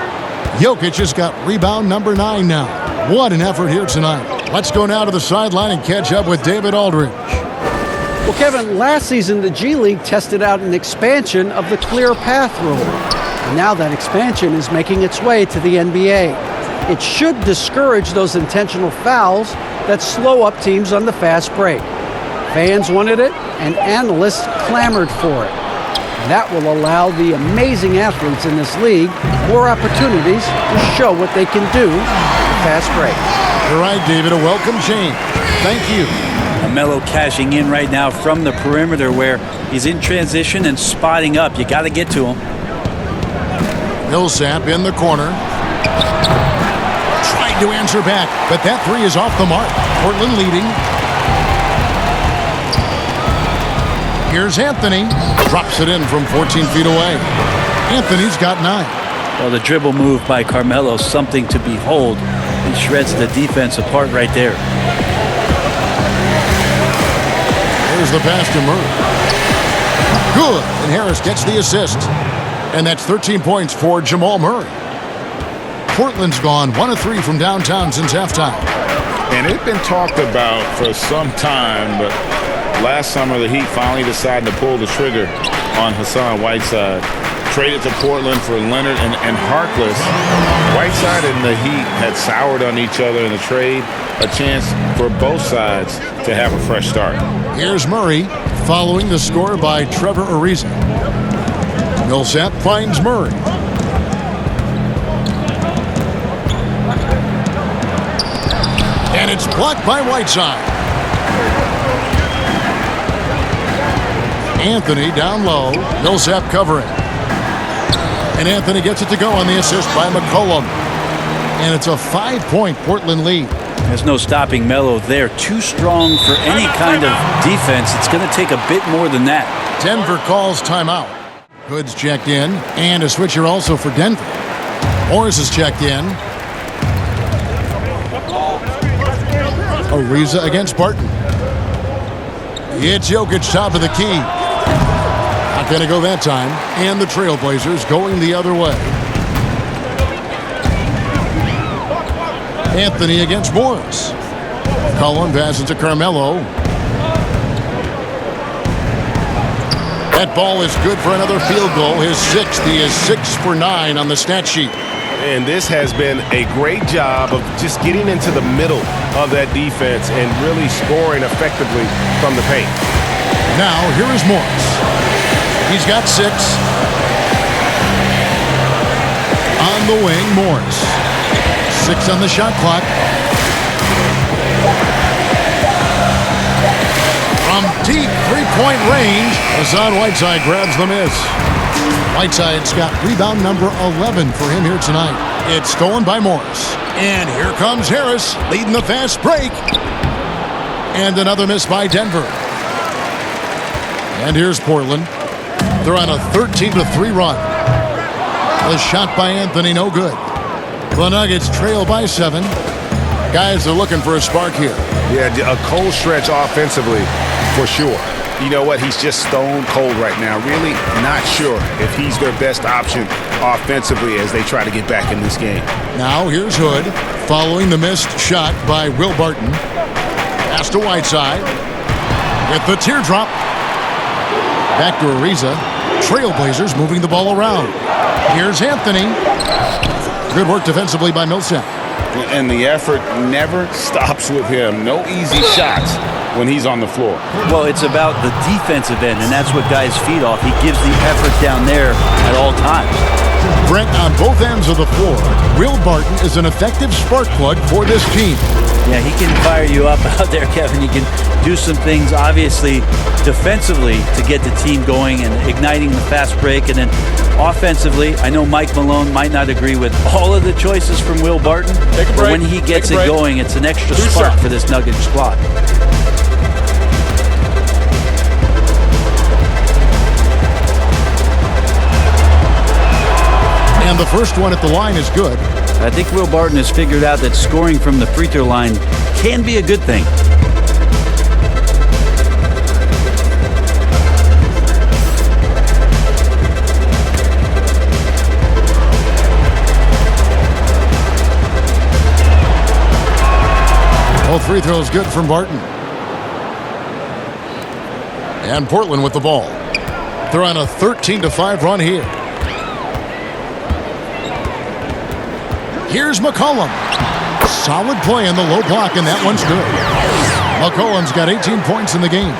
Jokic has got rebound number 9 now. What an effort here tonight. Let's go now to the sideline and catch up with David Aldridge. Well, Kevin, last season the G League tested out an expansion of the clear path rule. And now that expansion is making its way to the NBA. It should discourage those intentional fouls that slow up teams on the fast break. Fans wanted it, and analysts clamored for it. That will allow the amazing athletes in this league more opportunities to show what they can do in fast break. All right, David, a welcome change. Thank you. Melo cashing in right now from the perimeter where he's in transition and spotting up. You got to get to him. Millsap in the corner. Tried to answer back, but that three is off the mark. Portland leading. Here's Anthony. Drops it in from 14 feet away. Anthony's got 9. Well, the dribble move by Carmelo, something to behold. He shreds the defense apart right there. Here's the pass to Murray. Good. And Harris gets the assist. And that's 13 points for Jamal Murray. Portland's gone 1 of 3 from downtown since halftime. And it's been talked about for some time, but last summer the Heat finally decided to pull the trigger on Hassan Whiteside. Traded to Portland for Leonard and Harkless. Whiteside and the Heat had soured on each other in the trade. A chance for both sides to have a fresh start. Here's Murray following the score by Trevor Ariza. Millsap finds Murray. And it's blocked by Whiteside. Anthony down low. Millsap covering. And Anthony gets it to go on the assist by McCollum. And it's a 5-point Portland lead. There's no stopping Melo there. Too strong for any kind of defense. It's going to take a bit more than that. Denver calls timeout. Hood's checked in. And a switcher also for Denver. Morris is checked in. Ariza against Barton. It's Jokic top of the key. Not going to go that time. And the Trailblazers going the other way. Anthony against Morris. Cullen passes to Carmelo. That ball is good for another field goal. His 6th. He is 6 for 9 on the stat sheet. And this has been a great job of just getting into the middle of that defense and really scoring effectively from the paint. Now, here is Morris. He's got 6. On the wing, Morris. 6 on the shot clock. From deep three-point range, Hassan Whiteside grabs the miss. Whiteside's got rebound number 11 for him here tonight. It's stolen by Morris. And here comes Harris, leading the fast break. And another miss by Denver. And here's Portland. They're on a 13-3 run. The shot by Anthony, no good. The Nuggets trail by 7. Guys are looking for a spark here. Yeah, a cold stretch offensively, for sure. You know what? He's just stone cold right now. Really not sure if he's their best option offensively as they try to get back in this game. Now here's Hood following the missed shot by Will Barton. Pass to Whiteside. With the teardrop. Back to Ariza. Trailblazers moving the ball around. Here's Anthony. Good work defensively by Millsap. And the effort never stops with him. No easy shots when he's on the floor. Well, it's about the defensive end, and that's what guys feed off. He gives the effort down there at all times. Brent, on both ends of the floor, Will Barton is an effective spark plug for this team. Yeah, he can fire you up out there, Kevin. He can do some things, obviously, defensively to get the team going and igniting the fast break. And then offensively, I know Mike Malone might not agree with all of the choices from Will Barton. But when he gets it going, it's an extra spark for this Nugget squad. And the first one at the line is good. I think Will Barton has figured out that scoring from the free throw line can be a good thing. Both free throws good from Barton. And Portland with the ball. They're on a 13-5 run here. Here's McCollum. Solid play in the low block, and that one's good. McCollum's got 18 points in the game.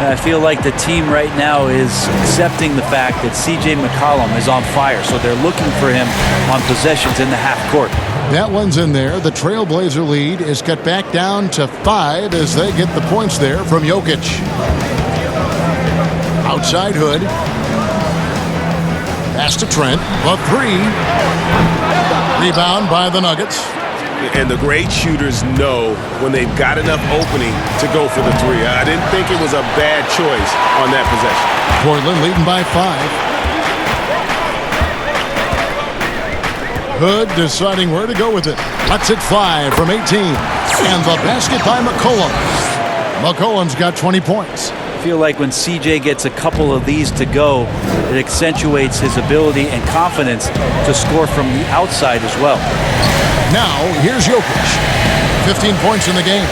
I feel like the team right now is accepting the fact that C.J. McCollum is on fire, so they're looking for him on possessions in the half court. That one's in there. The Trailblazer lead is cut back down to 5 as they get the points there from Jokic. Outside Hood. Pass to Trent. A 3. Rebound by the Nuggets. And the great shooters know when they've got enough opening to go for the 3. I didn't think it was a bad choice on that possession. Portland leading by 5. Hood deciding where to go with it. Lets it fly from 18. And the basket by McCollum. McCollum's got 20 points. I feel like when CJ gets a couple of these to go, it accentuates his ability and confidence to score from the outside as well. Now, here's Jokic. 15 points in the game.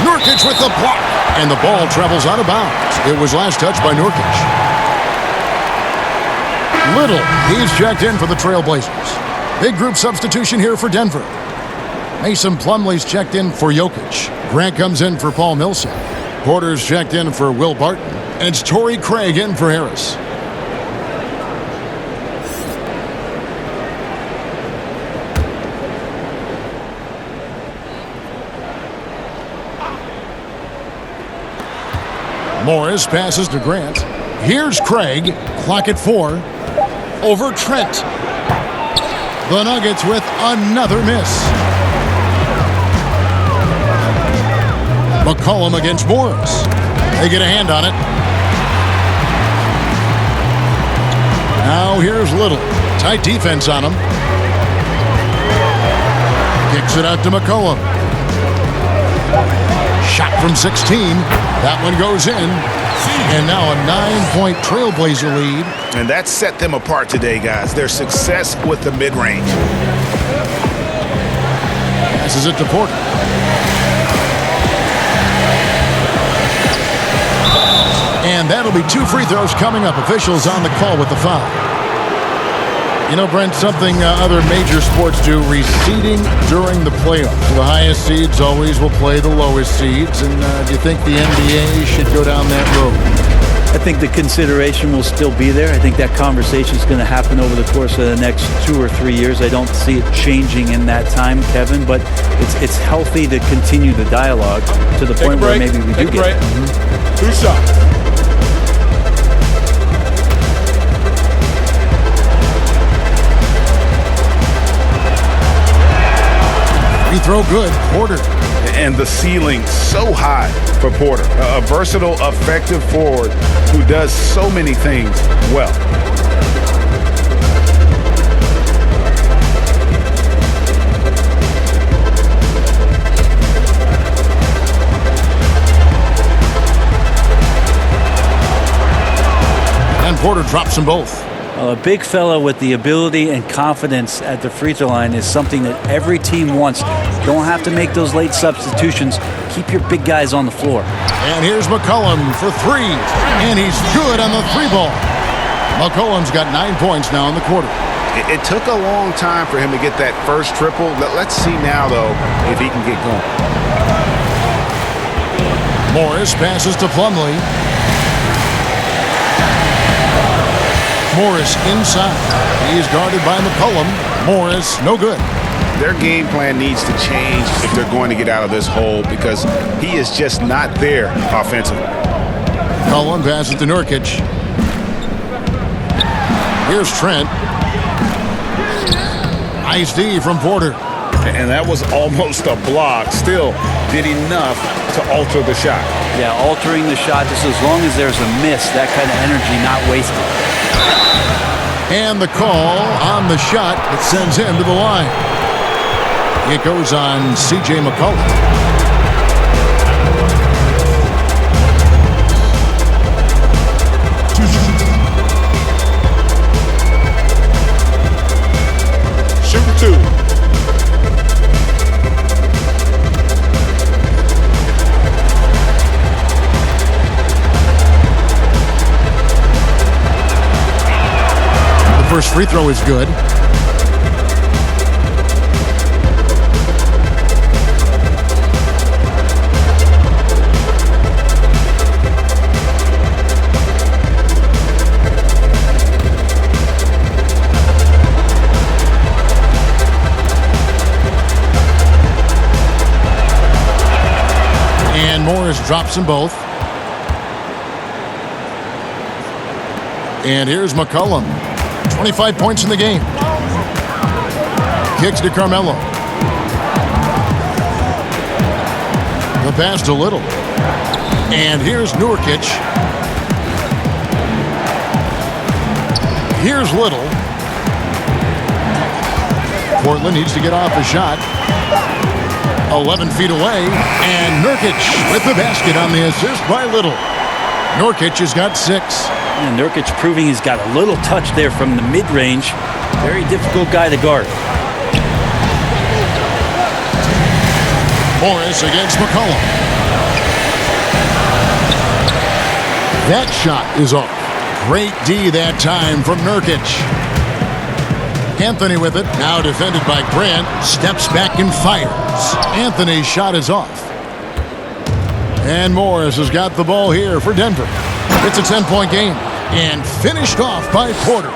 Nurkic with the block. And the ball travels out of bounds. It was last touched by Nurkic. Little, he's checked in for the Trailblazers. Big group substitution here for Denver. Mason Plumlee's checked in for Jokic. Grant comes in for Paul Millsap. Porter's checked in for Will Barton. And it's Torrey Craig in for Harris. Morris passes to Grant. Here's Craig. Clock at 4. Over Trent. The Nuggets with another miss. McCollum against Morris. They get a hand on it. Now here's Little. Tight defense on him. Kicks it out to McCollum. Shot from 16. That one goes in. And now a 9-point Trailblazer lead. And that set them apart today, guys. Their success with the mid-range. Passes it to Porter. And that'll be 2 free throws coming up. Officials on the call with the foul. You know, Brent, something other major sports do, reseeding during the playoffs. The highest seeds always will play the lowest seeds. And do you think the NBA should go down that road? I think the consideration will still be there. I think that conversation is going to happen over the course of the next 2 or 3 years. I don't see it changing in that time, Kevin, but it's healthy to continue the dialogue to the point where maybe we do get it. 2 shots. Free throw good. Porter. And the ceiling so high for Porter. A versatile, effective forward who does so many things well. And Porter drops them both. A big fella with the ability and confidence at the free throw line is something that every team wants. Don't have to make those late substitutions. Keep your big guys on the floor. And here's McCollum for 3. And he's good on the 3-ball. McCollum's got 9 points now in the quarter. It took a long time for him to get that first triple. Let's see now, though, if he can get going. Morris passes to Plumlee. Morris inside. He is guarded by McCollum. Morris, no good. Their game plan needs to change if they're going to get out of this hole because he is just not there offensively. McCollum passes to Nurkic. Here's Trent. Nice D from Porter. And that was almost a block. Still did enough to alter the shot. Yeah, altering the shot just as long as there's a miss, that kind of energy not wasted. And the call on the shot that sends him to the line. It goes on C.J. McCollum. Shooting 2. First free throw is good. And Morris drops them both. And here's McCollum. 25 points in the game. Kicks to Carmelo. The pass to Little. And here's Nurkic. Here's Little. Portland needs to get off a shot. 11 feet away. And Nurkic with the basket on the assist by Little. Nurkic has got 6. And Nurkic proving he's got a little touch there from the mid-range. Very difficult guy to guard. Morris against McCollum. That shot is off. Great D that time from Nurkic. Anthony with it. Now defended by Grant. Steps back and fires. Anthony's shot is off. And Morris has got the ball here for Denver. It's a 10-point game. And finished off by Porter.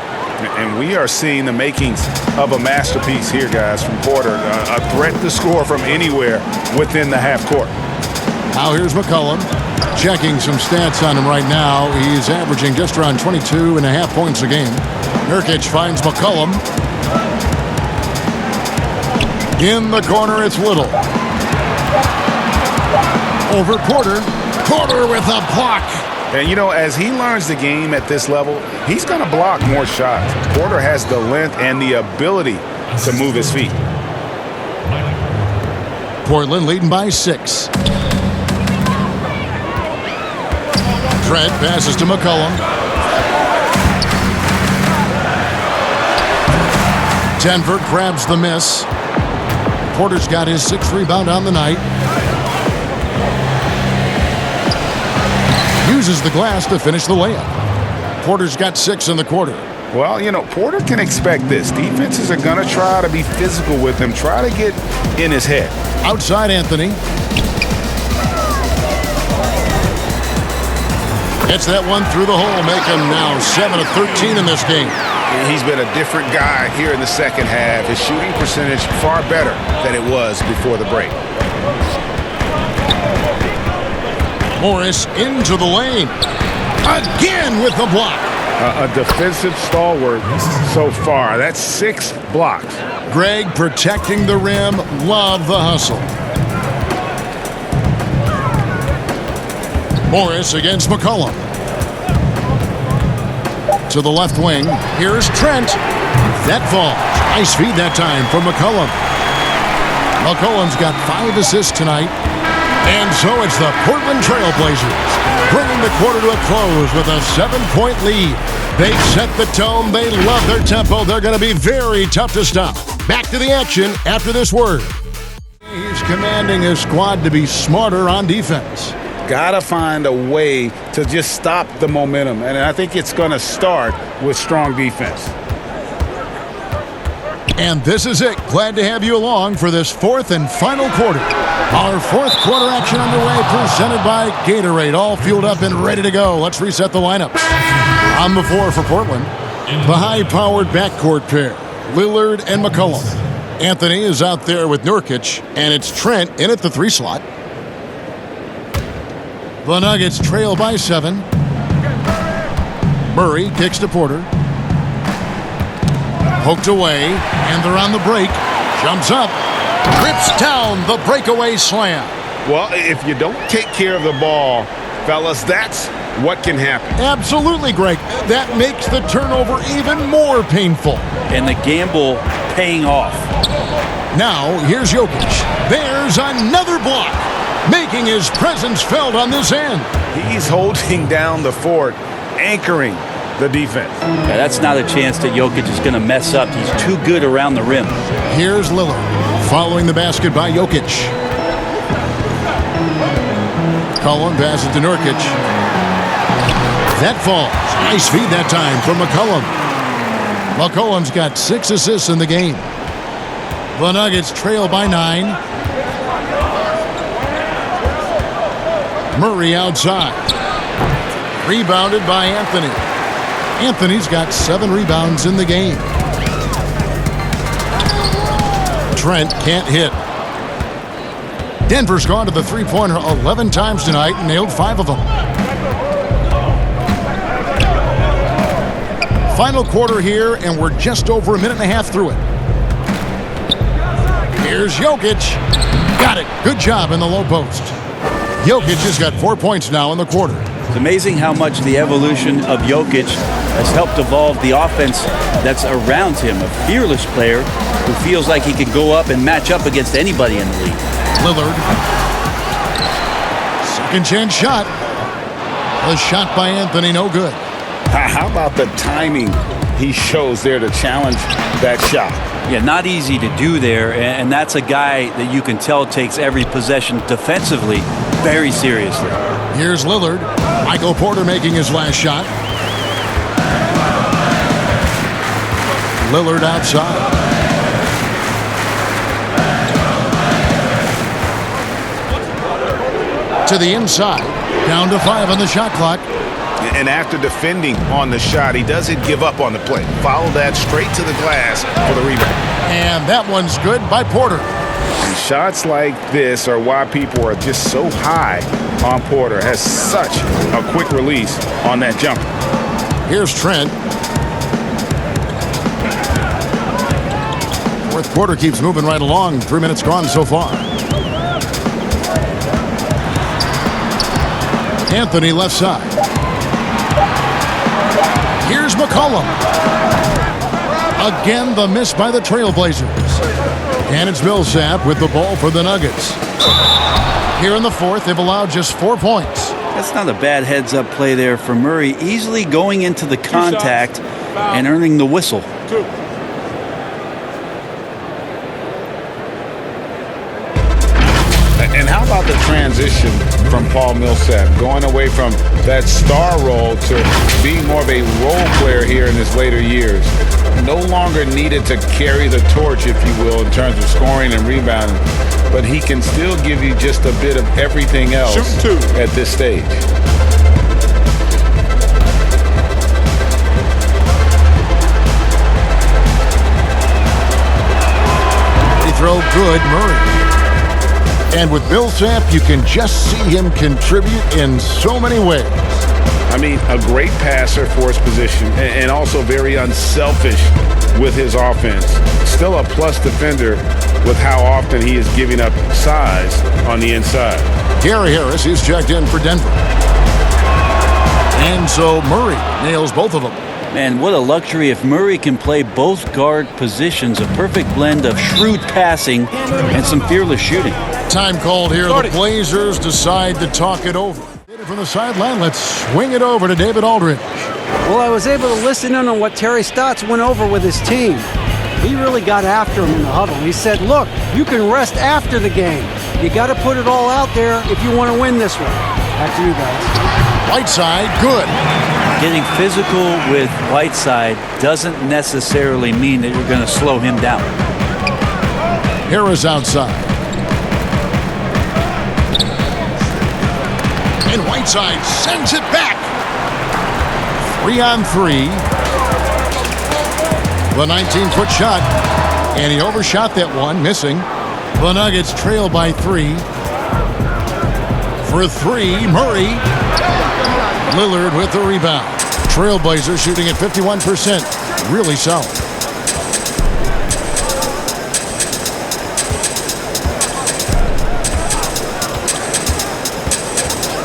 And we are seeing the makings of a masterpiece here, guys, from Porter. A threat to score from anywhere within the half court. Now here's McCollum. Checking some stats on him right now. He's averaging just around 22.5 points a game. Nurkic finds McCollum. In the corner, it's Little. Over Porter. Porter with a block. And, you know, as he learns the game at this level, he's going to block more shots. Porter has the length and the ability to move his feet. Portland leading by 6. Trent passes to McCollum. Denver grabs the miss. Porter's got his 6th rebound on the night. Uses the glass to finish the layup. Porter's got 6 in the quarter. Well, you know, Porter can expect this. Defenses are going to try to be physical with him, try to get in his head. Outside Anthony. Gets that one through the hole, make him now 7 of 13 in this game. He's been a different guy here in the second half. His shooting percentage far better than it was before the break. Morris into the lane. Again with the block. A defensive stalwart so far. That's 6 blocks. Greg protecting the rim. Love the hustle. Morris against McCollum. To the left wing. Here's Trent. That falls. Nice feed that time from McCollum. McCollum's got 5 assists tonight. And so it's the Portland Trail Blazers bringing the quarter to a close with a 7-point lead. They've set the tone. They love their tempo. They're going to be very tough to stop. Back to the action after this word. He's commanding his squad to be smarter on defense. Gotta find a way to just stop the momentum. And I think it's going to start with strong defense. And this is it. Glad to have you along for this 4th and final quarter. Our 4th quarter action underway, presented by Gatorade. All fueled up and ready to go. Let's reset the lineups. On the floor for Portland, the high-powered backcourt pair, Lillard and McCollum. Anthony is out there with Nurkic, and it's Trent in at the 3 slot. The Nuggets trail by 7. Murray kicks to Porter. Poked away, and they're on the break. Jumps up. Rips down the breakaway slam. Well, if you don't take care of the ball, fellas, that's what can happen. Absolutely, Greg. That makes the turnover even more painful. And the gamble paying off. Now, here's Jokic. There's another block, making his presence felt on this end. He's holding down the fort, anchoring the defense. Yeah, that's not a chance that Jokic is going to mess up. He's too good around the rim. Here's Lillard, following the basket by Jokic. Cullen passes to Nurkic. That falls. Nice feed that time from McCollum. McCollum's got 6 assists in the game. The Nuggets trail by 9. Murray outside. Rebounded by Anthony. Anthony's got 7 rebounds in the game. Trent can't hit. Denver's gone to the three-pointer 11 times tonight and nailed 5 of them. Final quarter here, and we're just over a minute and a half through it. Here's Jokic. Got it. Good job in the low post. Jokic has got 4 points now in the quarter. It's amazing how much the evolution of Jokic has helped evolve the offense that's around him. A fearless player who feels like he could go up and match up against anybody in the league. Lillard. Second chance shot. The shot by Anthony, no good. How about the timing he shows there to challenge that shot? Yeah, not easy to do there, and that's a guy that you can tell takes every possession defensively very seriously. Here's Lillard. Michael Porter making his last shot. Lillard outside. To the inside. Down to 5 on the shot clock. And after defending on the shot, he doesn't give up on the play. Follow that straight to the glass for the rebound. And that one's good by Porter. And shots like this are why people are just so high on Porter. Has such a quick release on that jumper. Here's Trent. Fourth quarter keeps moving right along. 3 minutes gone so far. Anthony left side. Here's McCollum. Again, the miss by the Trailblazers. And it's Millsap with the ball for the Nuggets. Here in the fourth, they've allowed just 4 points. That's not a bad heads-up play there for Murray, easily going into the contact and earning the whistle. And how about the transition from Paul Millsap, going away from that star role to being more of a role player here in his later years? No longer needed to carry the torch, if you will, in terms of scoring and rebounding, but he can still give you just a bit of everything else at this stage. They throw good, Murray. And with Millsap, you can just see him contribute in so many ways. I mean, a great passer for his position and also very unselfish with his offense. Still a plus defender with how often he is giving up size on the inside. Gary Harris is checked in for Denver. And so Murray nails both of them. Man, what a luxury if Murray can play both guard positions. A perfect blend of shrewd passing and some fearless shooting. Time called here. The Blazers decide to talk it over. From the sideline, let's swing it over to David Aldridge. Well, I was able to listen in on what Terry Stotts went over with his team. He really got after him in the huddle. He said, look, you can rest after the game. You got to put it all out there if you want to win this one. Back to you guys. Whiteside, good. Getting physical with Whiteside doesn't necessarily mean that you're going to slow him down. Harris outside. And Whiteside sends it back. 3-on-3. The 19-foot shot. And he overshot that one, missing. The Nuggets trail by 3. For 3, Murray. Lillard with the rebound. Trailblazers shooting at 51%. Really solid.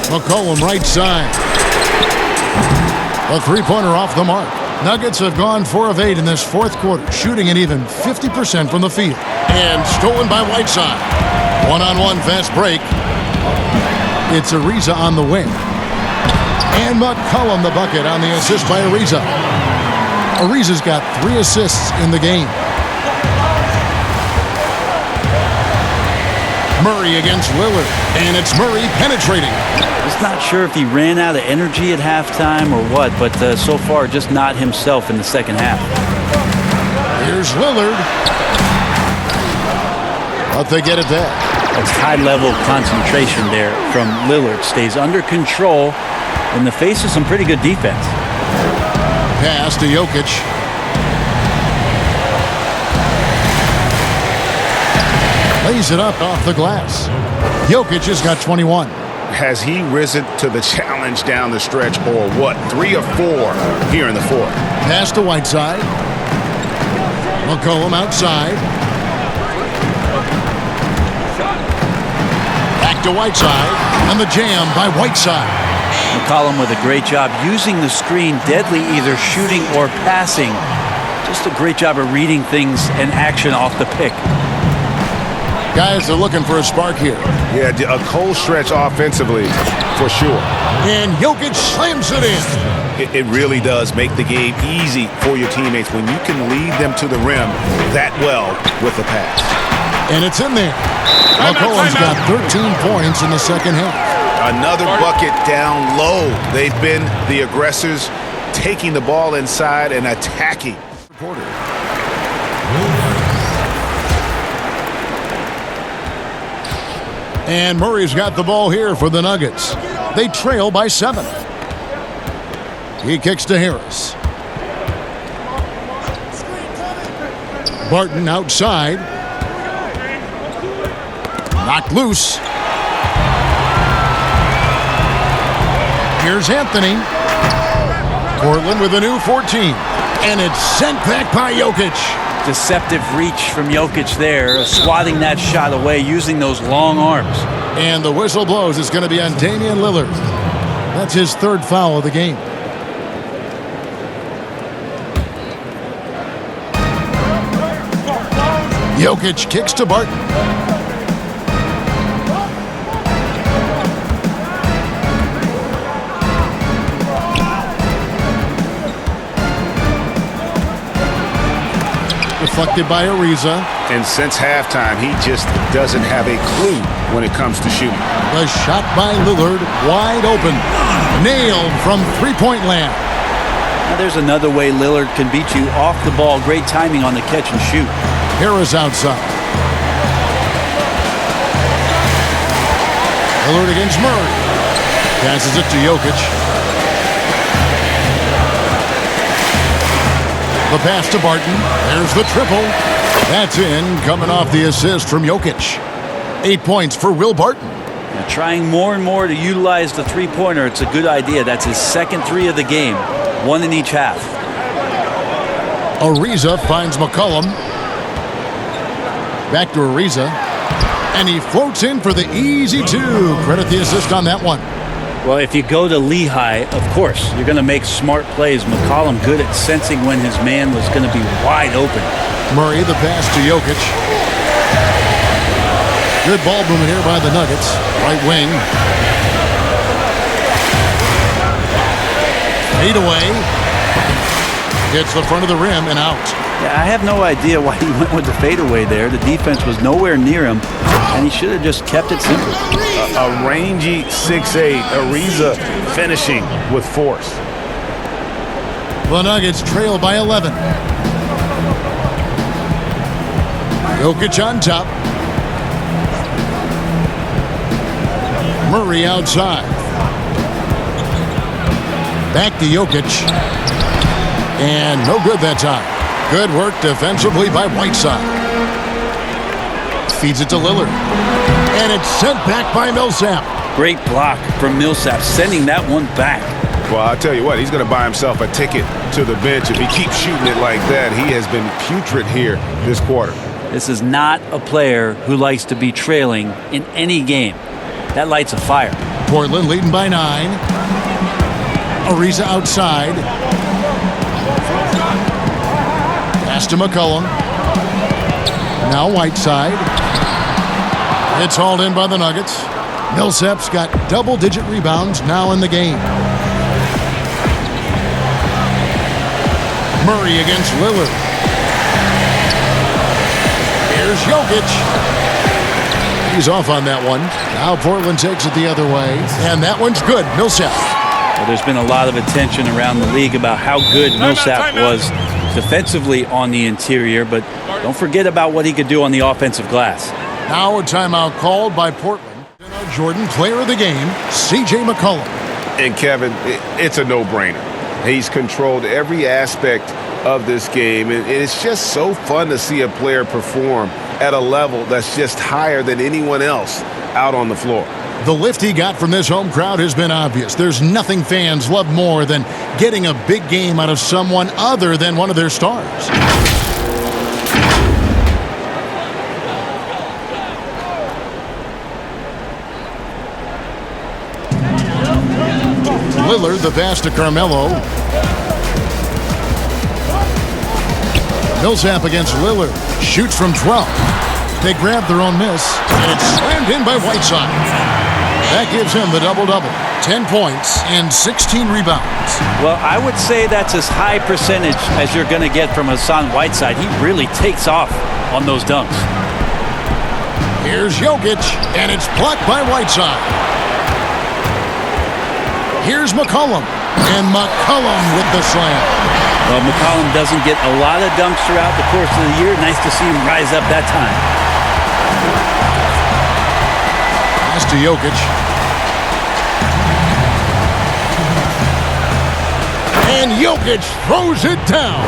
McCollum right side. A three-pointer off the mark. Nuggets have gone 4 of 8 in this fourth quarter, shooting an even 50% from the field. And stolen by Whiteside. One-on-one fast break. It's Ariza on the wing. And McCollum the bucket on the assist by Ariza. Ariza's got 3 assists in the game. Murray against Lillard, and it's Murray penetrating. Just not sure if he ran out of energy at halftime or what, but so far just not himself in the second half. Here's Lillard. But they get it back. That's high-level concentration there from Lillard. Stays under control in the face of some pretty good defense. Pass to Jokic. Lays it up off the glass. Jokic has got 21. Has he risen to the challenge down the stretch or what? 3 of 4 here in the fourth. Pass to Whiteside. McCollum outside. Back to Whiteside. And the jam by Whiteside. McCollum with a great job using the screen, deadly either shooting or passing. Just a great job of reading things and action off the pick. Guys are looking for a spark here. Yeah, a cold stretch offensively, for sure. And Jokic slams it in. It really does make the game easy for your teammates when you can lead them to the rim that well with the pass. And it's in there. McCollum's got 13 points in the second half. Another bucket down low. They've been the aggressors, taking the ball inside and attacking. And Murray's got the ball here for the Nuggets. They trail by 7. He kicks to Harris. Barton outside. Knocked loose. Here's Anthony. Portland with a new 14. And it's sent back by Jokic. Deceptive reach from Jokic there, swatting that shot away using those long arms. And the whistle blows. It's going to be on Damian Lillard. That's his 3rd foul of the game. Jokic kicks to Barton. Deflected by Ariza. And since halftime, he just doesn't have a clue when it comes to shooting. The shot by Lillard, wide open. Nailed from three-point land. Now there's another way Lillard can beat you off the ball. Great timing on the catch and shoot. Harris outside. Lillard against Murray. Passes it to Jokic. The pass to Barton. There's the triple. That's in, coming off the assist from Jokic. 8 points for Will Barton. Now trying more and more to utilize the three-pointer. It's a good idea. That's his second 3 of the game. 1 in each half. Ariza finds McCollum. Back to Ariza. And he floats in for the easy 2. Credit the assist on that one. Well, if you go to Lehigh, of course, you're going to make smart plays. McCollum good at sensing when his man was going to be wide open. Murray, the pass to Jokic. Good ball movement here by the Nuggets. Right wing. Fade away. Hits the front of the rim and out. Yeah, I have no idea why he went with the fadeaway there. The defense was nowhere near him, and he should have just kept it simple. A rangy 6'8", Ariza finishing with force. The Nuggets trail by 11. Jokic on top. Murray outside. Back to Jokic. And no good that time. Good work defensively by Whiteside. Feeds it to Lillard. And it's sent back by Millsap. Great block from Millsap, sending that one back. Well, I'll tell you what, he's going to buy himself a ticket to the bench. If he keeps shooting it like that, he has been putrid here this quarter. This is not a player who likes to be trailing in any game. That lights a fire. Portland leading by 9. Ariza outside. Pass to McCollum. Now Whiteside. It's hauled in by the Nuggets. Millsap's got double-digit rebounds now in the game. Murray against Lillard. Here's Jokic. He's off on that one. Now Portland takes it the other way. And that one's good. Millsap. Well, there's been a lot of attention around the league about how good Millsap was defensively on the interior, but don't forget about what he could do on the offensive glass. Now a timeout called by Portland. Jordan, player of the game, C.J. McCollum. And Kevin, it's a no-brainer. He's controlled every aspect of this game, and it's just so fun to see a player perform at a level that's just higher than anyone else out on the floor. The lift he got from this home crowd has been obvious. There's nothing fans love more than getting a big game out of someone other than one of their stars. Lillard, the pass to Carmelo. Millsap against Lillard. Shoots from 12. They grab their own miss, and it's slammed in by Whiteside. That gives him the double-double. 10 points and 16 rebounds. Well, I would say that's as high percentage as you're going to get from Hassan Whiteside. He really takes off on those dunks. Here's Jokic, and it's blocked by Whiteside. Here's McCollum, and McCollum with the slam. Well, McCollum doesn't get a lot of dunks throughout the course of the year. Nice to see him rise up that time. Pass to Jokic. And Jokic throws it down.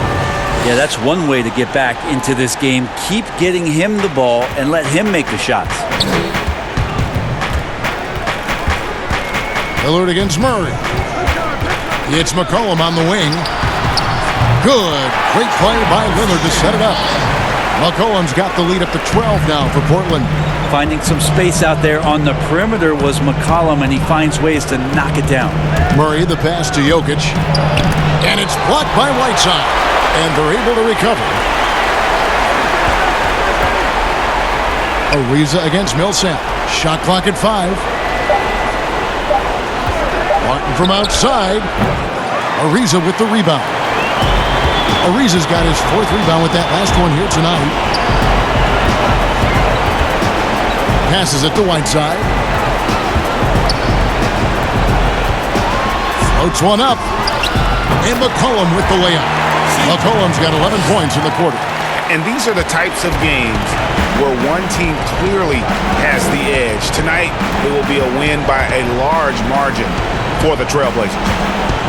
Yeah, that's one way to get back into this game. Keep getting him the ball and let him make the shots. Lillard against Murray. It's McCollum on the wing. Good. Great play by Lillard to set it up. McCollum's got the lead up to 12 now for Portland. Finding some space out there on the perimeter was McCollum, and he finds ways to knock it down. Murray, the pass to Jokic. And it's blocked by Whiteside. And they're able to recover. Ariza against Millsap. Shot clock at 5. Martin from outside. Ariza with the rebound. Ariza's got his 4th rebound with that last one here tonight. Passes it to Whiteside. Floats one up. And McCollum with the layup. McCollum's got 11 points in the quarter. And these are the types of games where one team clearly has the edge. Tonight, it will be a win by a large margin for the Trailblazers.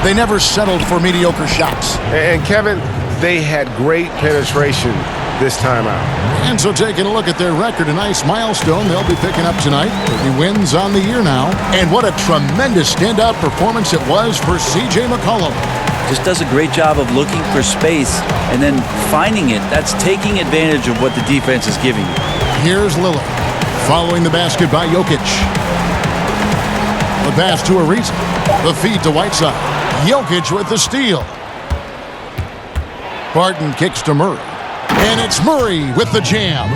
They never settled for mediocre shots. And Kevin, they had great penetration this time out. And so taking a look at their record, a nice milestone they'll be picking up tonight. 30 wins on the year now. And what a tremendous standout performance it was for C.J. McCollum. Just does a great job of looking for space and then finding it. That's taking advantage of what the defense is giving you. Here's Lillard following the basket by Jokic. The pass to Ariza. The feed to Whiteside. Jokic with the steal. Barton kicks to Murray. And it's Murray with the jam.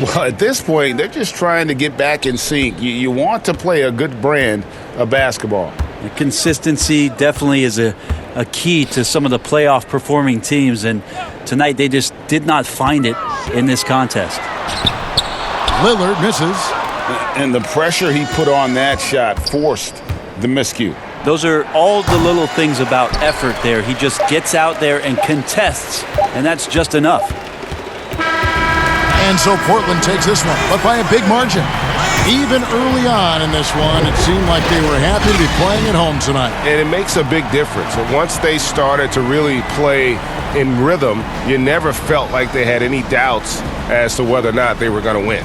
Well, at this point, they're just trying to get back in sync. You want to play a good brand of basketball. The consistency definitely is a key to some of the playoff performing teams, and tonight they just did not find it in this contest. Lillard misses. And the pressure he put on that shot forced the miscue. Those are all the little things about effort there. He just gets out there and contests, and that's just enough. And so Portland takes this one, but by a big margin. Even early on in this one, it seemed like they were happy to be playing at home tonight. And it makes a big difference. And once they started to really play in rhythm, you never felt like they had any doubts as to whether or not they were going to win.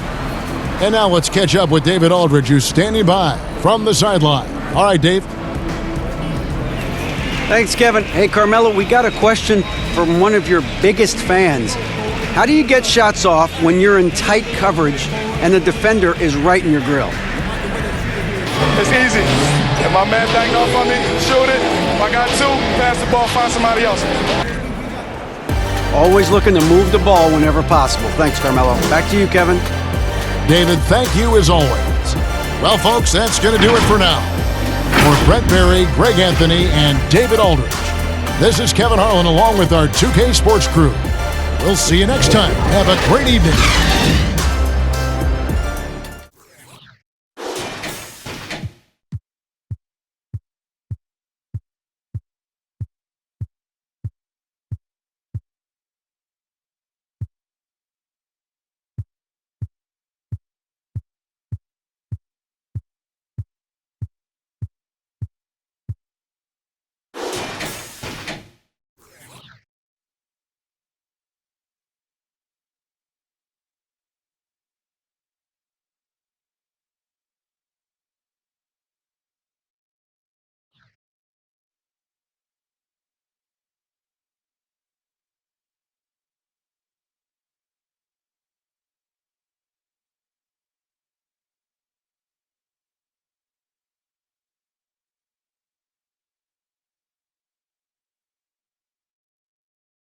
And now let's catch up with David Aldridge, who's standing by from the sideline. All right, Dave. Thanks, Kevin. Hey, Carmelo, we got a question from one of your biggest fans. How do you get shots off when you're in tight coverage and the defender is right in your grill? It's easy. If my man banged off on me, shoot it. If I got two, pass the ball, find somebody else. Always looking to move the ball whenever possible. Thanks, Carmelo. Back to you, Kevin. David, thank you as always. Well, folks, that's going to do it for now. For Brent Barry, Greg Anthony, and David Aldridge, this is Kevin Harlan along with our 2K Sports crew. We'll see you next time. Have a great evening.